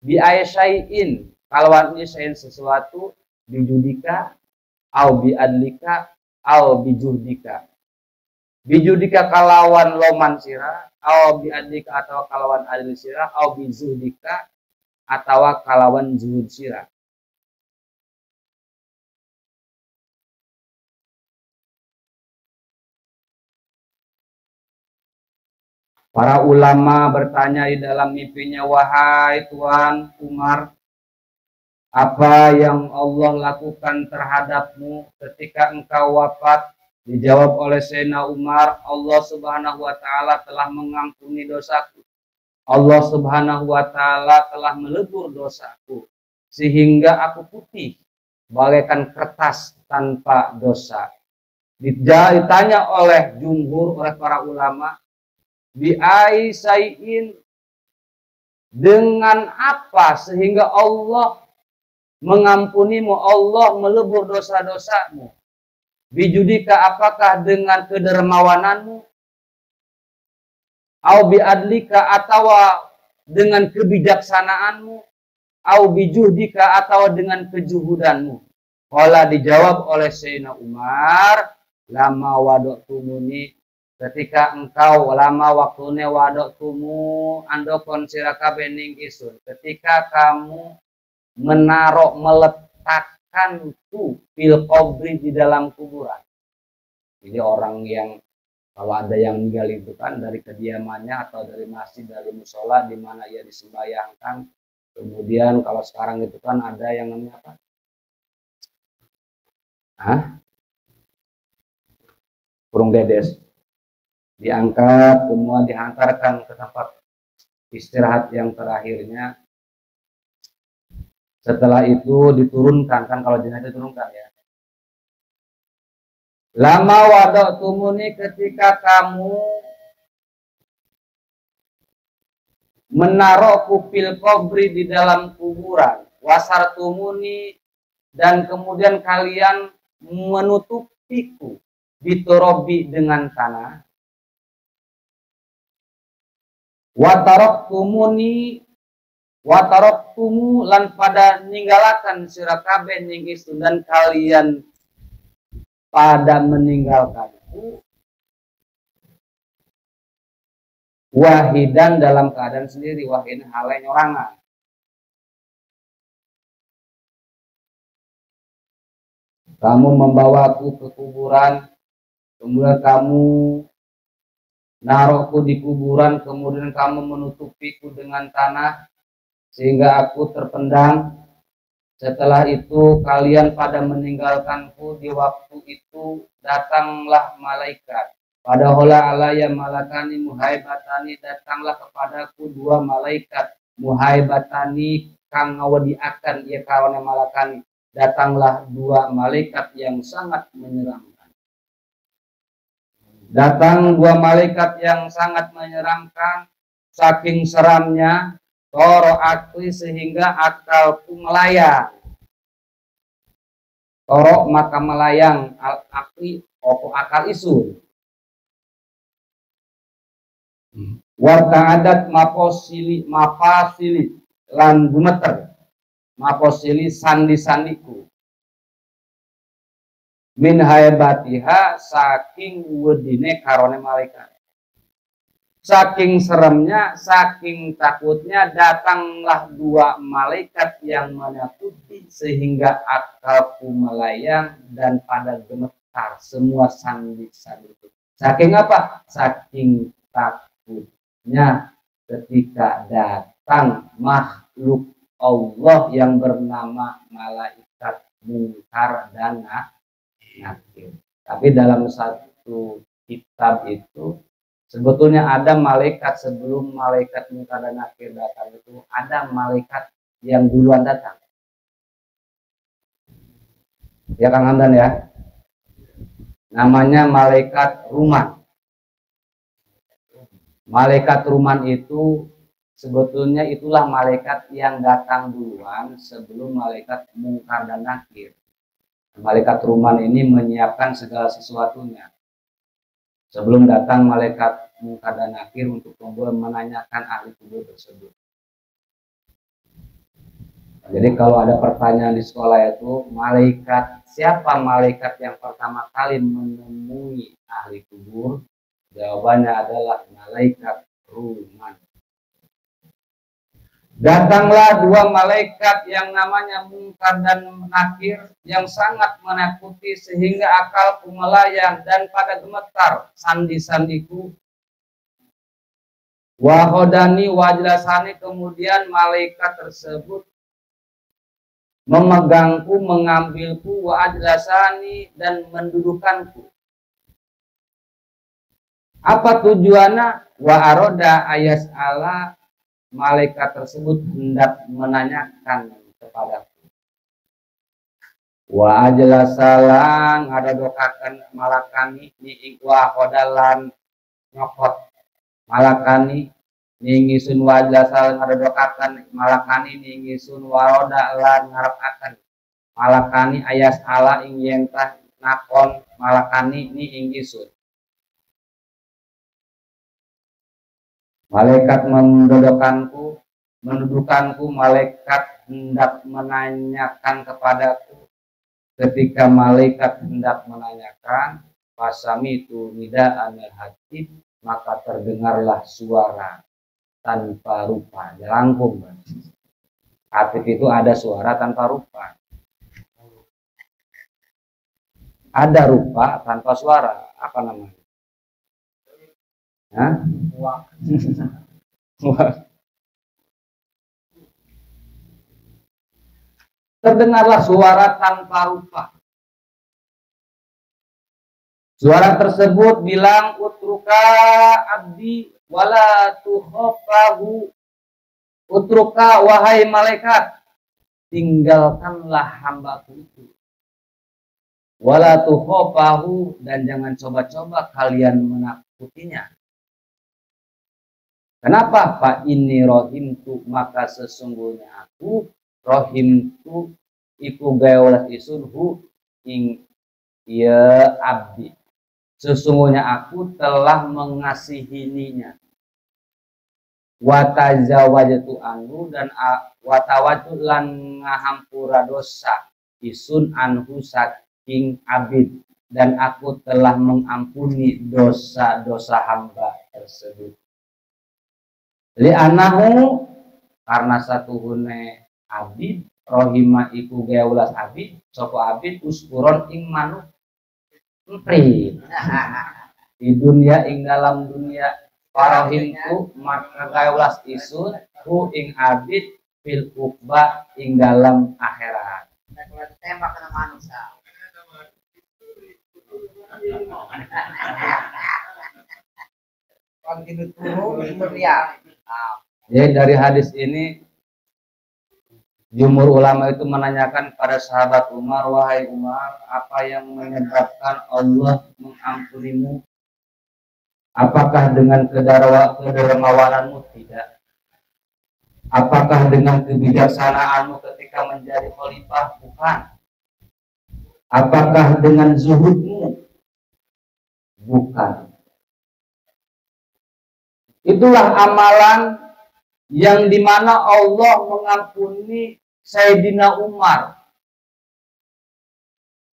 bi aisyai'in kalawan ini syai'in sesuatu, bijudika au bi adlika au bijuhdika. Bijudika kalawan loman sira, au bi adlika atau kalawan adil sira, au bizuhdika atau kalawan zuhud sira. Para ulama bertanya di dalam mimpinya, wahai Tuan Umar, apa yang Allah lakukan terhadapmu ketika engkau wafat? Dijawab oleh Sayyidina Umar, Allah Subhanahu wa taala telah mengampuni dosaku. Allah Subhanahu wa taala telah melebur dosaku sehingga aku putih bagaikan kertas tanpa dosa. Ditanya oleh jumhur, oleh para ulama, bi'ai sayin, dengan apa sehingga Allah mengampunimu, Allah melebur dosa-dosamu. Bijudika, apakah dengan kedermawananmu, au biadlika, atau dengan kebijaksanaanmu, au bijuhdika, atau dengan kejuhudanmu. Qala, dijawab oleh Sayyidina Umar, lama wadoktumuni, ketika engkau lama waktunya wadoktumu andokon sirakabe ning isun, ketika kamu meletakkanku fil qabri, di dalam kuburan. Jadi orang yang kalau ada yang meninggal itu kan dari kediamannya atau dari masjid, dari musola di mana ia disembayangkan. Kemudian kalau sekarang itu kan ada yang namanya apa? Burung dedes. Diangkat, semua dihantarkan ke tempat istirahat yang terakhirnya. Setelah itu diturunkan, kan kalau jenazah diturunkan ya. Lama wadoktumuni, ketika kamu menaruh kupil kubri di dalam kuburan, wasartumuni, dan kemudian kalian menutupiku ditorobi dengan tanah, wataroktumu lan pada ninggalakan sirakabe ning istu, dan kalian pada meninggalkanku, wahidan dalam keadaan sendiri, wahid halai nyorangan. Kamu membawaku ke kuburan, kemudian kamu naruhku di kuburan, kemudian kamu menutupiku dengan tanah sehingga aku terpendam. Setelah itu kalian pada meninggalkanku. Di waktu itu datanglah malaikat. Pada hola alaya malakani muhaibatani, datanglah kepadaku dua malaikat muhaibatani kang ngawadiakan ia kawan malakani. Datanglah dua malaikat yang sangat menyeramkan. Datang dua malaikat yang sangat menyeramkan. saking seramnya toro akli sehingga akalku melayang. Toro maka melayang, al akli opo akal isun. Warta adat mapasili lan gumeter, mapasili sandi-sandiku. Min haibatiha saking wedine karone malaikat. Saking seremnya, saking takutnya datanglah dua malaikat yang menakuti sehingga akalku melayang dan pada gemetar semua sandi-sandiku. Saking apa? Saking takutnya ketika datang makhluk Allah yang bernama malaikat Munkar dan Nakir. Tapi dalam satu kitab itu sebetulnya ada malaikat sebelum malaikat Munkar dan Nakir datang, itu ada malaikat yang duluan datang. Ya Kang Hamdan ya. Namanya malaikat Ruman. Malaikat Ruman itu sebetulnya itulah malaikat yang datang duluan sebelum malaikat Munkar dan Nakir. Malaikat Ruman ini menyiapkan segala sesuatunya. Sebelum datang malaikat Munkar dan Nakir untuk menanyakan ahli kubur tersebut. Jadi kalau ada pertanyaan di sekolah itu, siapa malaikat yang pertama kali menemui ahli kubur? Jawabannya adalah malaikat Ruman. Datanglah dua malaikat yang namanya Munkar dan Nakir yang sangat menakuti sehingga akalku melayang dan pada gemetar sandi-sandiku. Wahodani wajlasani, kemudian malaikat tersebut memegangku, mengambilku, wajlasani dan mendudukanku. Apa tujuannya? Wa aroda ayas ala, malaikat tersebut hendak menanyakan kepadaku. Wa ajlasalan ngadadokaken malakani ni wa kodalan nyokot malakani ni ngisun wa ajlasalan ngadadokaken malakani ni ngisun waroda lan ngarepkaken malakani ayas ala ing yentah nakon malakani ni ing ngisun. Malaikat mendudukanku, malaikat hendak menanyakan kepadaku. Ketika malaikat hendak menanyakan, pasami itu nida anil hatib, maka terdengarlah suara tanpa rupa. Jelangkung. Hatib itu ada suara tanpa rupa. Ada rupa tanpa suara. Apa namanya? Hah? Terdengarlah suara tanpa rupa. Suara tersebut bilang, utruka abdi wala tukhofahu. Utruka wahai malaikat, tinggalkanlah hambaku itu. Wala tukhofahu, dan jangan coba-coba kalian menakutinya. Kenapa? Pak ini rohimtu, maka sesungguhnya aku rohimtu iku gawelas isun hu ing ya abdi. Sesungguhnya aku telah mengasihinya. Watazawajatu anhu, dan watawatu lan ngahampura dosa isun anhu saking abid, dan aku telah mengampuni dosa-dosa hamba tersebut. Li'anahu, karena satu hune abid rohima iku gaulas abid soko abid uskuron ing manuk emprit di dunia ing dalam dunia parohimku maka gaulas isun hu ing abid fil ukba ing dalam akhirat. Tembak kena manusia. Jadi dari hadis ini jumhur ulama itu menanyakan pada sahabat Umar, wahai Umar, apa yang menyebabkan Allah mengampunimu Apakah dengan kedermawananmu? Tidak. Apakah dengan kebijaksanaanmu ketika menjadi khalifah? Bukan. Apakah dengan zuhudmu? Bukan. Itulah amalan yang dimana Allah mengampuni Sayyidina Umar.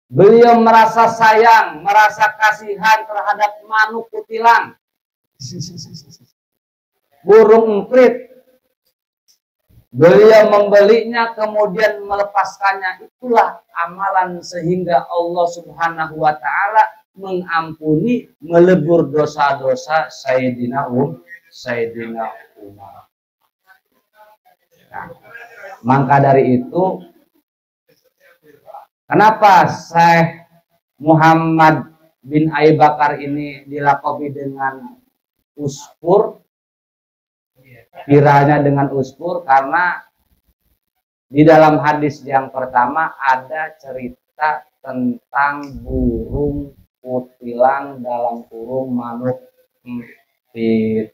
Beliau merasa sayang, merasa kasihan terhadap manuk kutilang, burung emprit. Beliau membelinya kemudian melepaskannya. Itulah amalan sehingga Allah Subhanahu wa taala mengampuni, melebur dosa-dosa Sayyidina Umar. Nah, maka dari itu kenapa Syekh Muhammad bin Abi Bakar ini dilakobi dengan Uspur? Viralnya dengan Uspur karena di dalam hadis yang pertama ada cerita tentang burung kutilang dalam kurung manuk empit.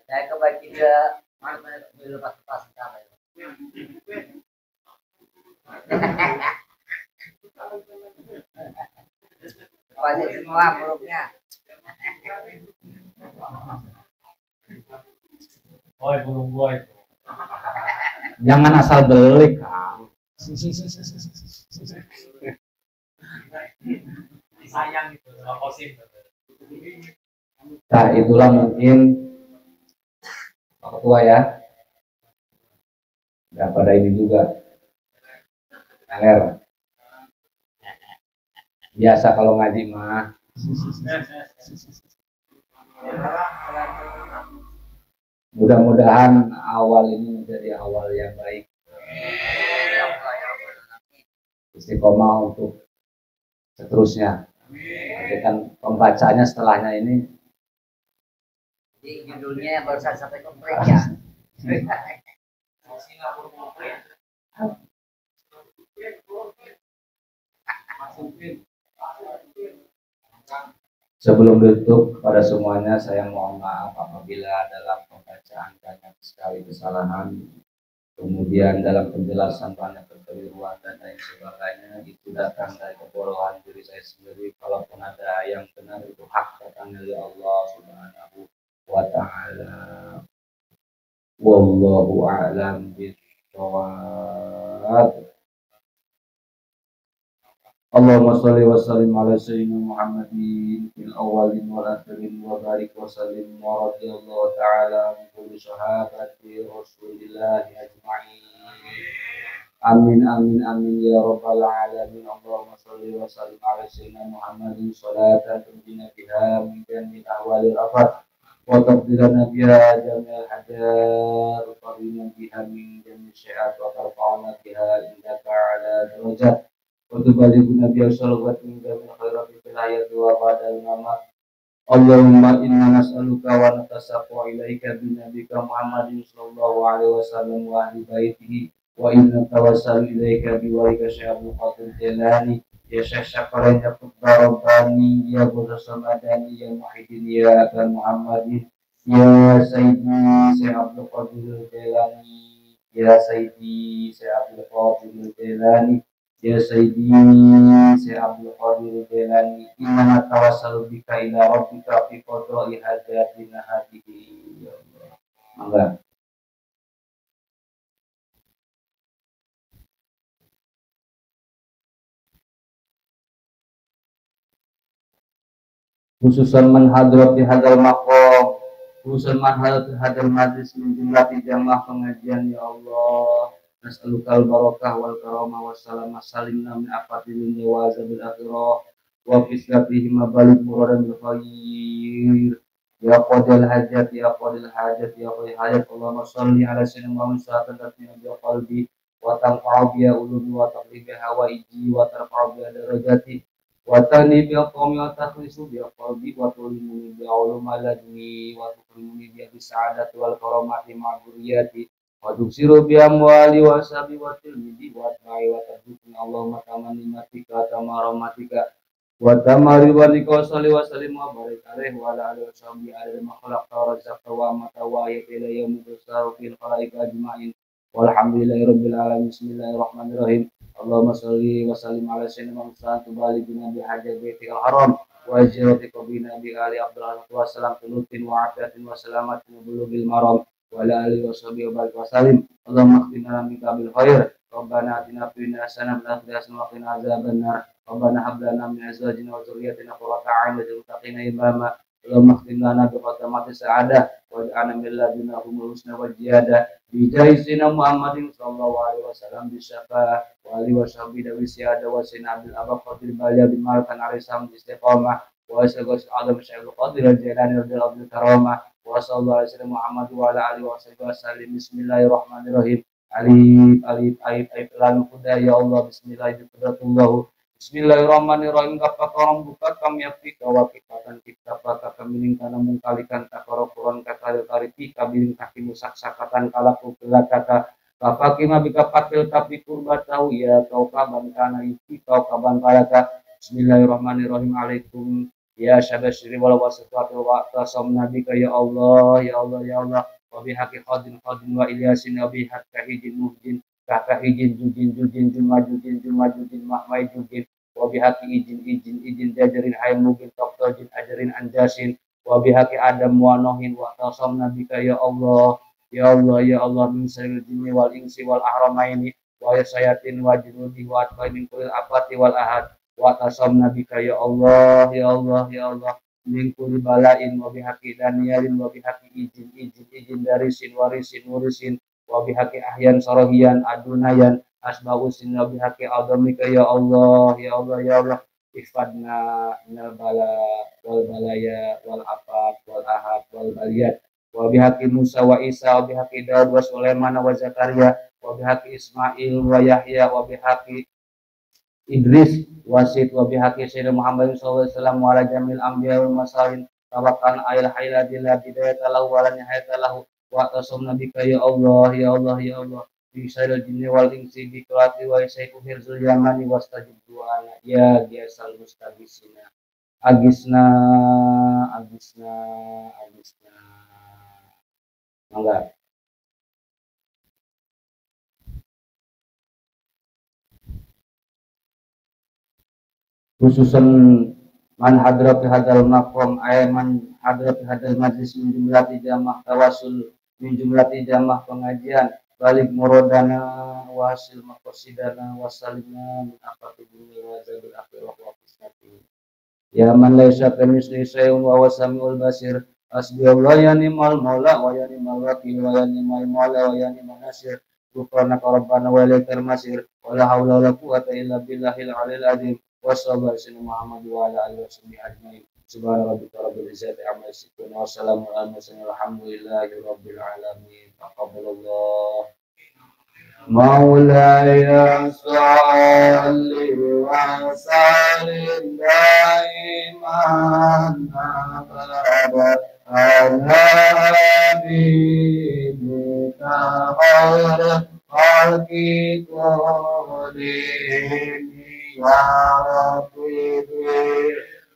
Saya kebagi dia mana dulu pas kamu. Pasti semua buruknya. Boy, burung boy. Jangan asal beli, Kang. Sayang itu sama kosim. Nah, itulah mungkin Pak Ketua ya. Nggak pada ini juga. Aler. Biasa kalau ngaji mah. Mudah-mudahan awal ini menjadi awal yang baik. Istiqomah untuk seterusnya. Nanti kan pembacanya setelahnya ini. Jadi judulnya barusan sampai komplit ya. Sebelum ditutup kepada semuanya saya mohon maaf apabila dalam pembacaan banyak sekali kesalahan, kemudian dalam penjelasan banyak kekeliruan dan lain sebagainya, itu datang dari kebodohan diri saya sendiri. Kalaupun ada yang benar itu hak datangnya dari Allah Subhanahu wa taala. Wallahu a'lam bishawab. Allahumma sholli wa sallim ala sayyidina Muhammadin fil awwalin wal akhirin wa barik wa sallim wa radiyallahu ta'ala an kulli sahabati Rasulillah ajma'in. Amin amin amin ya rabbal alamin. Allahumma sholli wa sallim ala sayyidina Muhammadin salatan tunjina biha min jami'il ahwali rafat wa taqdirana biha jami'al hajar wa qarina biha min jami'il syi'at wa tarfa'una biha indaka ala darajat وتبلغنا بها الصلوات من جميع الخيرات في الحياة وبعد الممات. اللهم إنا نسألك ونتسقى إليك بنبيك محمد صلى الله عليه وسلم وأهل بيته وإن نتوسل إليك بوليك شيخ عبد القادر الجيلاني يا شيخ شكرا يا قطب رباني يا بوزة سمداني يا محيدين يا أبا محمد يا سيدي شيخ عبد القادر الجيلاني يا سيدي شيخ عبد القادر الجيلاني Ya Sayyidi Syekh Abdul Qadir Jailani, inna tawassalu bika ila rabbika fi qada'i hajatina hadihi. Ya Allah. Mangga. Khususan man hadrati hadal maqam, khususan man hadrati hadal majlis min jumlati jamaah pengajian ya Allah. Nas'alukal barakah wal karamah wassalamah salimna min afati dunya wa azabil akhirah wa fisatihi mabalik muradan bil khair ya qadil hajat ya qadil hajat ya qadil hajat. Allahumma shalli ala sayyidina Muhammad sallallahu alaihi wasallam bi qalbi wa tanfa'u bi ulumi wa taqdi bi hawaiji wa tarfa'u bi darajati wa tani bi qawmi wa takhlisu bi qalbi wa tulimuni bi ulumi ladni wa tukrimuni bi sa'adati wal karamati ma'buriyati wa tuksiru bi amwali wa sabi wa tilmidi wa ta'i wa tadbukni Allahumma tamani matika tamaramatika wa tamari wa nikosali wa salim wa barik alaihi wa ala alihi wa sahbihi adil makhluk tarazak wa mata wa ila yaumil fil khalaik ajma'in walhamdulillahi rabbil alamin bismillahirrahmanirrahim Allahumma sholli wa sallim ala sayyidina Muhammad tubaliguna bi hajjatil haram wa hijrati qabina bi ali abdullah wa salam tulutin wa afiatin wa salamatin wa bulughil maram wa ala alihi wa sahbihi wa barik wa salim Allahumma khtina min bil khair Rabbana atina fid dunya hasanah wa fil akhirati hasanah wa qina adzabannar Rabbana hab lana min azwajina wa dhurriyyatina qurrata a'yun waj'alna lil muttaqina imama Allahumma khtim lana bi khatamati sa'adah waj'alna min ladunna husna wa ziyadah bi jaizina Muhammadin sallallahu alaihi wasallam bi syafa'ah wa alihi wa sahbihi dawi siyada wa sinabil abaqatil balia bi malkan arisam istiqamah wa asyagus adam syaikhul qadir al-jilani radhiyallahu karamah wa sallallahu alaihi Muhammad wa ala alihi wa sahbihi wasallam bismillahirrahmanirrahim alif alif lan huda ya Allah bismillahirrahmanirrahim Bismillahirrahmanirrahim kapakorong buka kami apika wakipatan kita paka kamiling kana mungkalikan takoro kuron kata taripi kabiling kaki musak sakatan kalaku kelakaka kapakima bika patil tapi kurba tahu ya kau kaban kana iki kau kaban kalaka Bismillahirrahmanirrahim alaikum ya syabashiri wala wasatuatu wa tasam nabika ya Allah ya Allah ya Allah wa bihaqi khadin wa ilyasin wa bihaq kahijin muhdin kahijin jujin jumajudin mahmai jujin wa bihaqi izin jajarin hayam mungkin taqtajin ajarin anjasin wa bihaqi adam wa nohin wa tasam nabika ya Allah ya Allah ya Allah min syarril jinni wal insi wal ahramaini wa yasayatin wa junudi wa atba'i min kulli afati wal ahad wa tasam nabika ya Allah ya Allah ya Allah min kulli bala'in wa bihaqi daniyalin wa bihaqi izin darisin warisin murisin wa bihaqi ahyan sarahiyan adunayan asbausin wa bihaqi adamika ya Allah ya Allah ya Allah ifadna minal bala wal balaya wal afat wal ahad wal baliyat wa bihaqi Musa wa Isa wa bihaqi Daud wa Sulaiman wa Zakaria wa bihaqi Ismail wa Yahya wa bihaqi Idris wasid wa bihaqi Sayyidina Muhammad sallallahu alaihi wasallam wa ala jamil anbiya wal masalin tawakkal ayil hayladillah bidayata lahu wa la nihayata lahu wa tasam nabika ya Allah ya Allah ya Allah bisyaril jinni wal insi bi qulati wa sayku hirzul yamani wastajib du'ana ya giasal mustabisina agisna mangga khususan man hadra fi hadzal maqam ay man hadra fi hadzal majlis min jumlati jamah tawasul min jumlati jamah pengajian balik muradana wa hasil maqasidana wa salimna min afati dunya wa zabil akhirah wa qismati ya man laisa kamitsli syai'un wa huwa samiul basir hasbiyallahu ya ni'mal maula wa ya ni'mal wakil wa ya ni'mal maula wa ya ni'mal nasir subhanaka rabbana wa ilaikal masir wa la haula wa la quwwata illa billahil aliyil azim wa sallallahu alaihi Muhammad wa ala alihi washabihi ajmain subhana rabbika rabbil izzati amma yasifun wa salamun alal mursalin walhamdulillahi rabbil alamin taqabbalallah maulaya salli wa sallim daiman abada ala habibika khairul khalqi kullihim ya Rabbi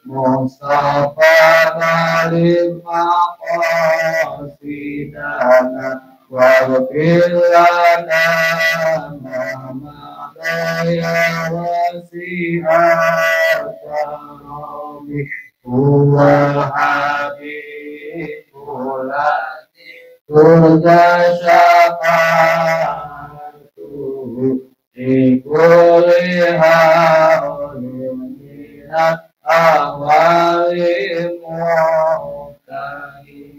Mustafa Kalim Maqasidana waghfir lana ma ya wasi'at Rabbi huwa habibul turja syafa'atuhu kulli hawlin minat awali mu'tahim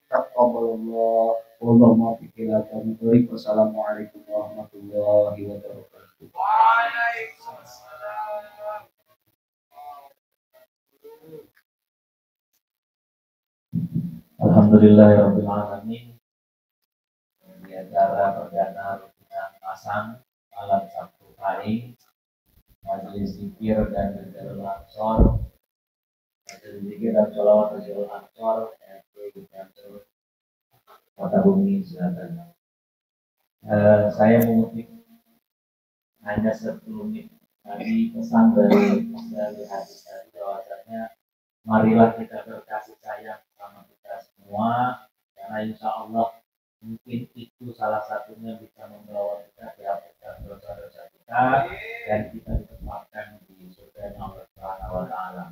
taqabbalallah Allahumma fikiratan baik wassalamualaikum warahmatullahi wabarakatuh waalaikumsalam Alhamdulillahirabbil alamin di acara perdana pasang malam Sabtu hari majelis zikir dan Jalul Ansor majelis zikir dan sholawat Jalul Ansor di kantor Kota Bumi Selatan. Saya mengutip hanya 10 menit tadi pesan dari dari hadis tadi bahwasanya marilah kita berkasih sayang sama kita semua karena insya Allah mungkin itu salah satunya bisa membawa kita dihapuskan dosa-dosa kita dan kita ditempatkan di surga Allah Subhanahu wa taala.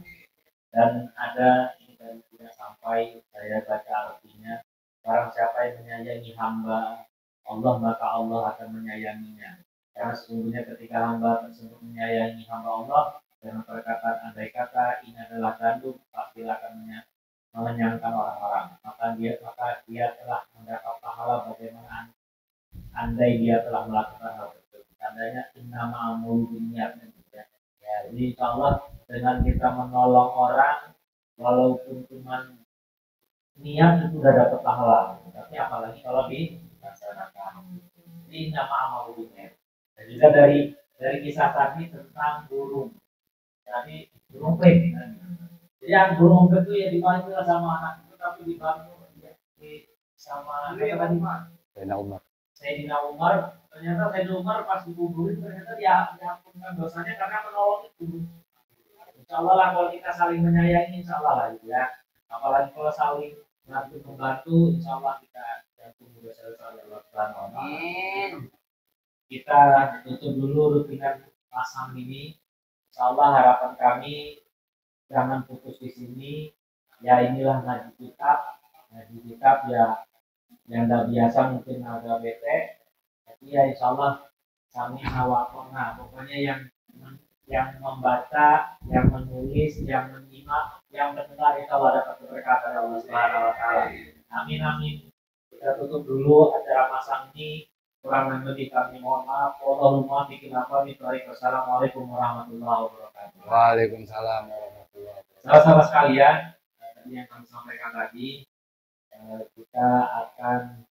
Dan ada ini tadi sudah sampai saya baca artinya, barang siapa yang menyayangi hamba Allah maka Allah akan menyayanginya. Karena sesungguhnya ketika hamba tersebut menyayangi hamba Allah dengan perkataan andai kata ini adalah gandum, pasti akan mengenyangkan orang-orang. Maka dia telah mendapat pahala bagaimana andai dia telah melakukan hal tersebut. Tandanya innama amul binniyat. Ya, jadi insya Allah dengan kita menolong orang walaupun cuma niat itu sudah dapat pahala. Tapi apalagi kalau dilaksanakan. Ini nama amal binniyat. Dan juga dari kisah tadi tentang burung. Jadi burung pek. Jadi yang burung pek itu ya dibantu sama anak itu, tapi dibantu sama Sayyidina Umar. Sayyidina Umar. Ternyata Sayyidina Umar pas dikuburin ternyata dia diampunkan dosanya karena menolong itu. Insya Allah lah kalau kita saling menyayangi, insya Allah lah gitu ya. Apalagi kalau saling membantu, insya Allah kita diampuni dosa-dosa Allah Subhanahu wa taala. Kita tutup dulu rutinan pasang ini. Insya Allah harapan kami jangan putus di sini. Ya inilah ngaji kitab ya yang tidak biasa mungkin agak bete. Tapi ya insya Allah kami hawakon. Nah pokoknya yang membaca, yang menulis, yang menyimak, yang mendengar insya Allah dapat keberkahan dari Allah Subhanahu wa taala. Amin amin. Kita tutup dulu acara masang ini. Kurang lebih kami mohon maaf. Wallahumma bikin apa mitari. Wassalamualaikum warahmatullahi wabarakatuh. Waalaikumsalam warahmatullahi wabarakatuh. Sahabat-sahabat sekalian, tadi yang kami sampaikan tadi, kita akan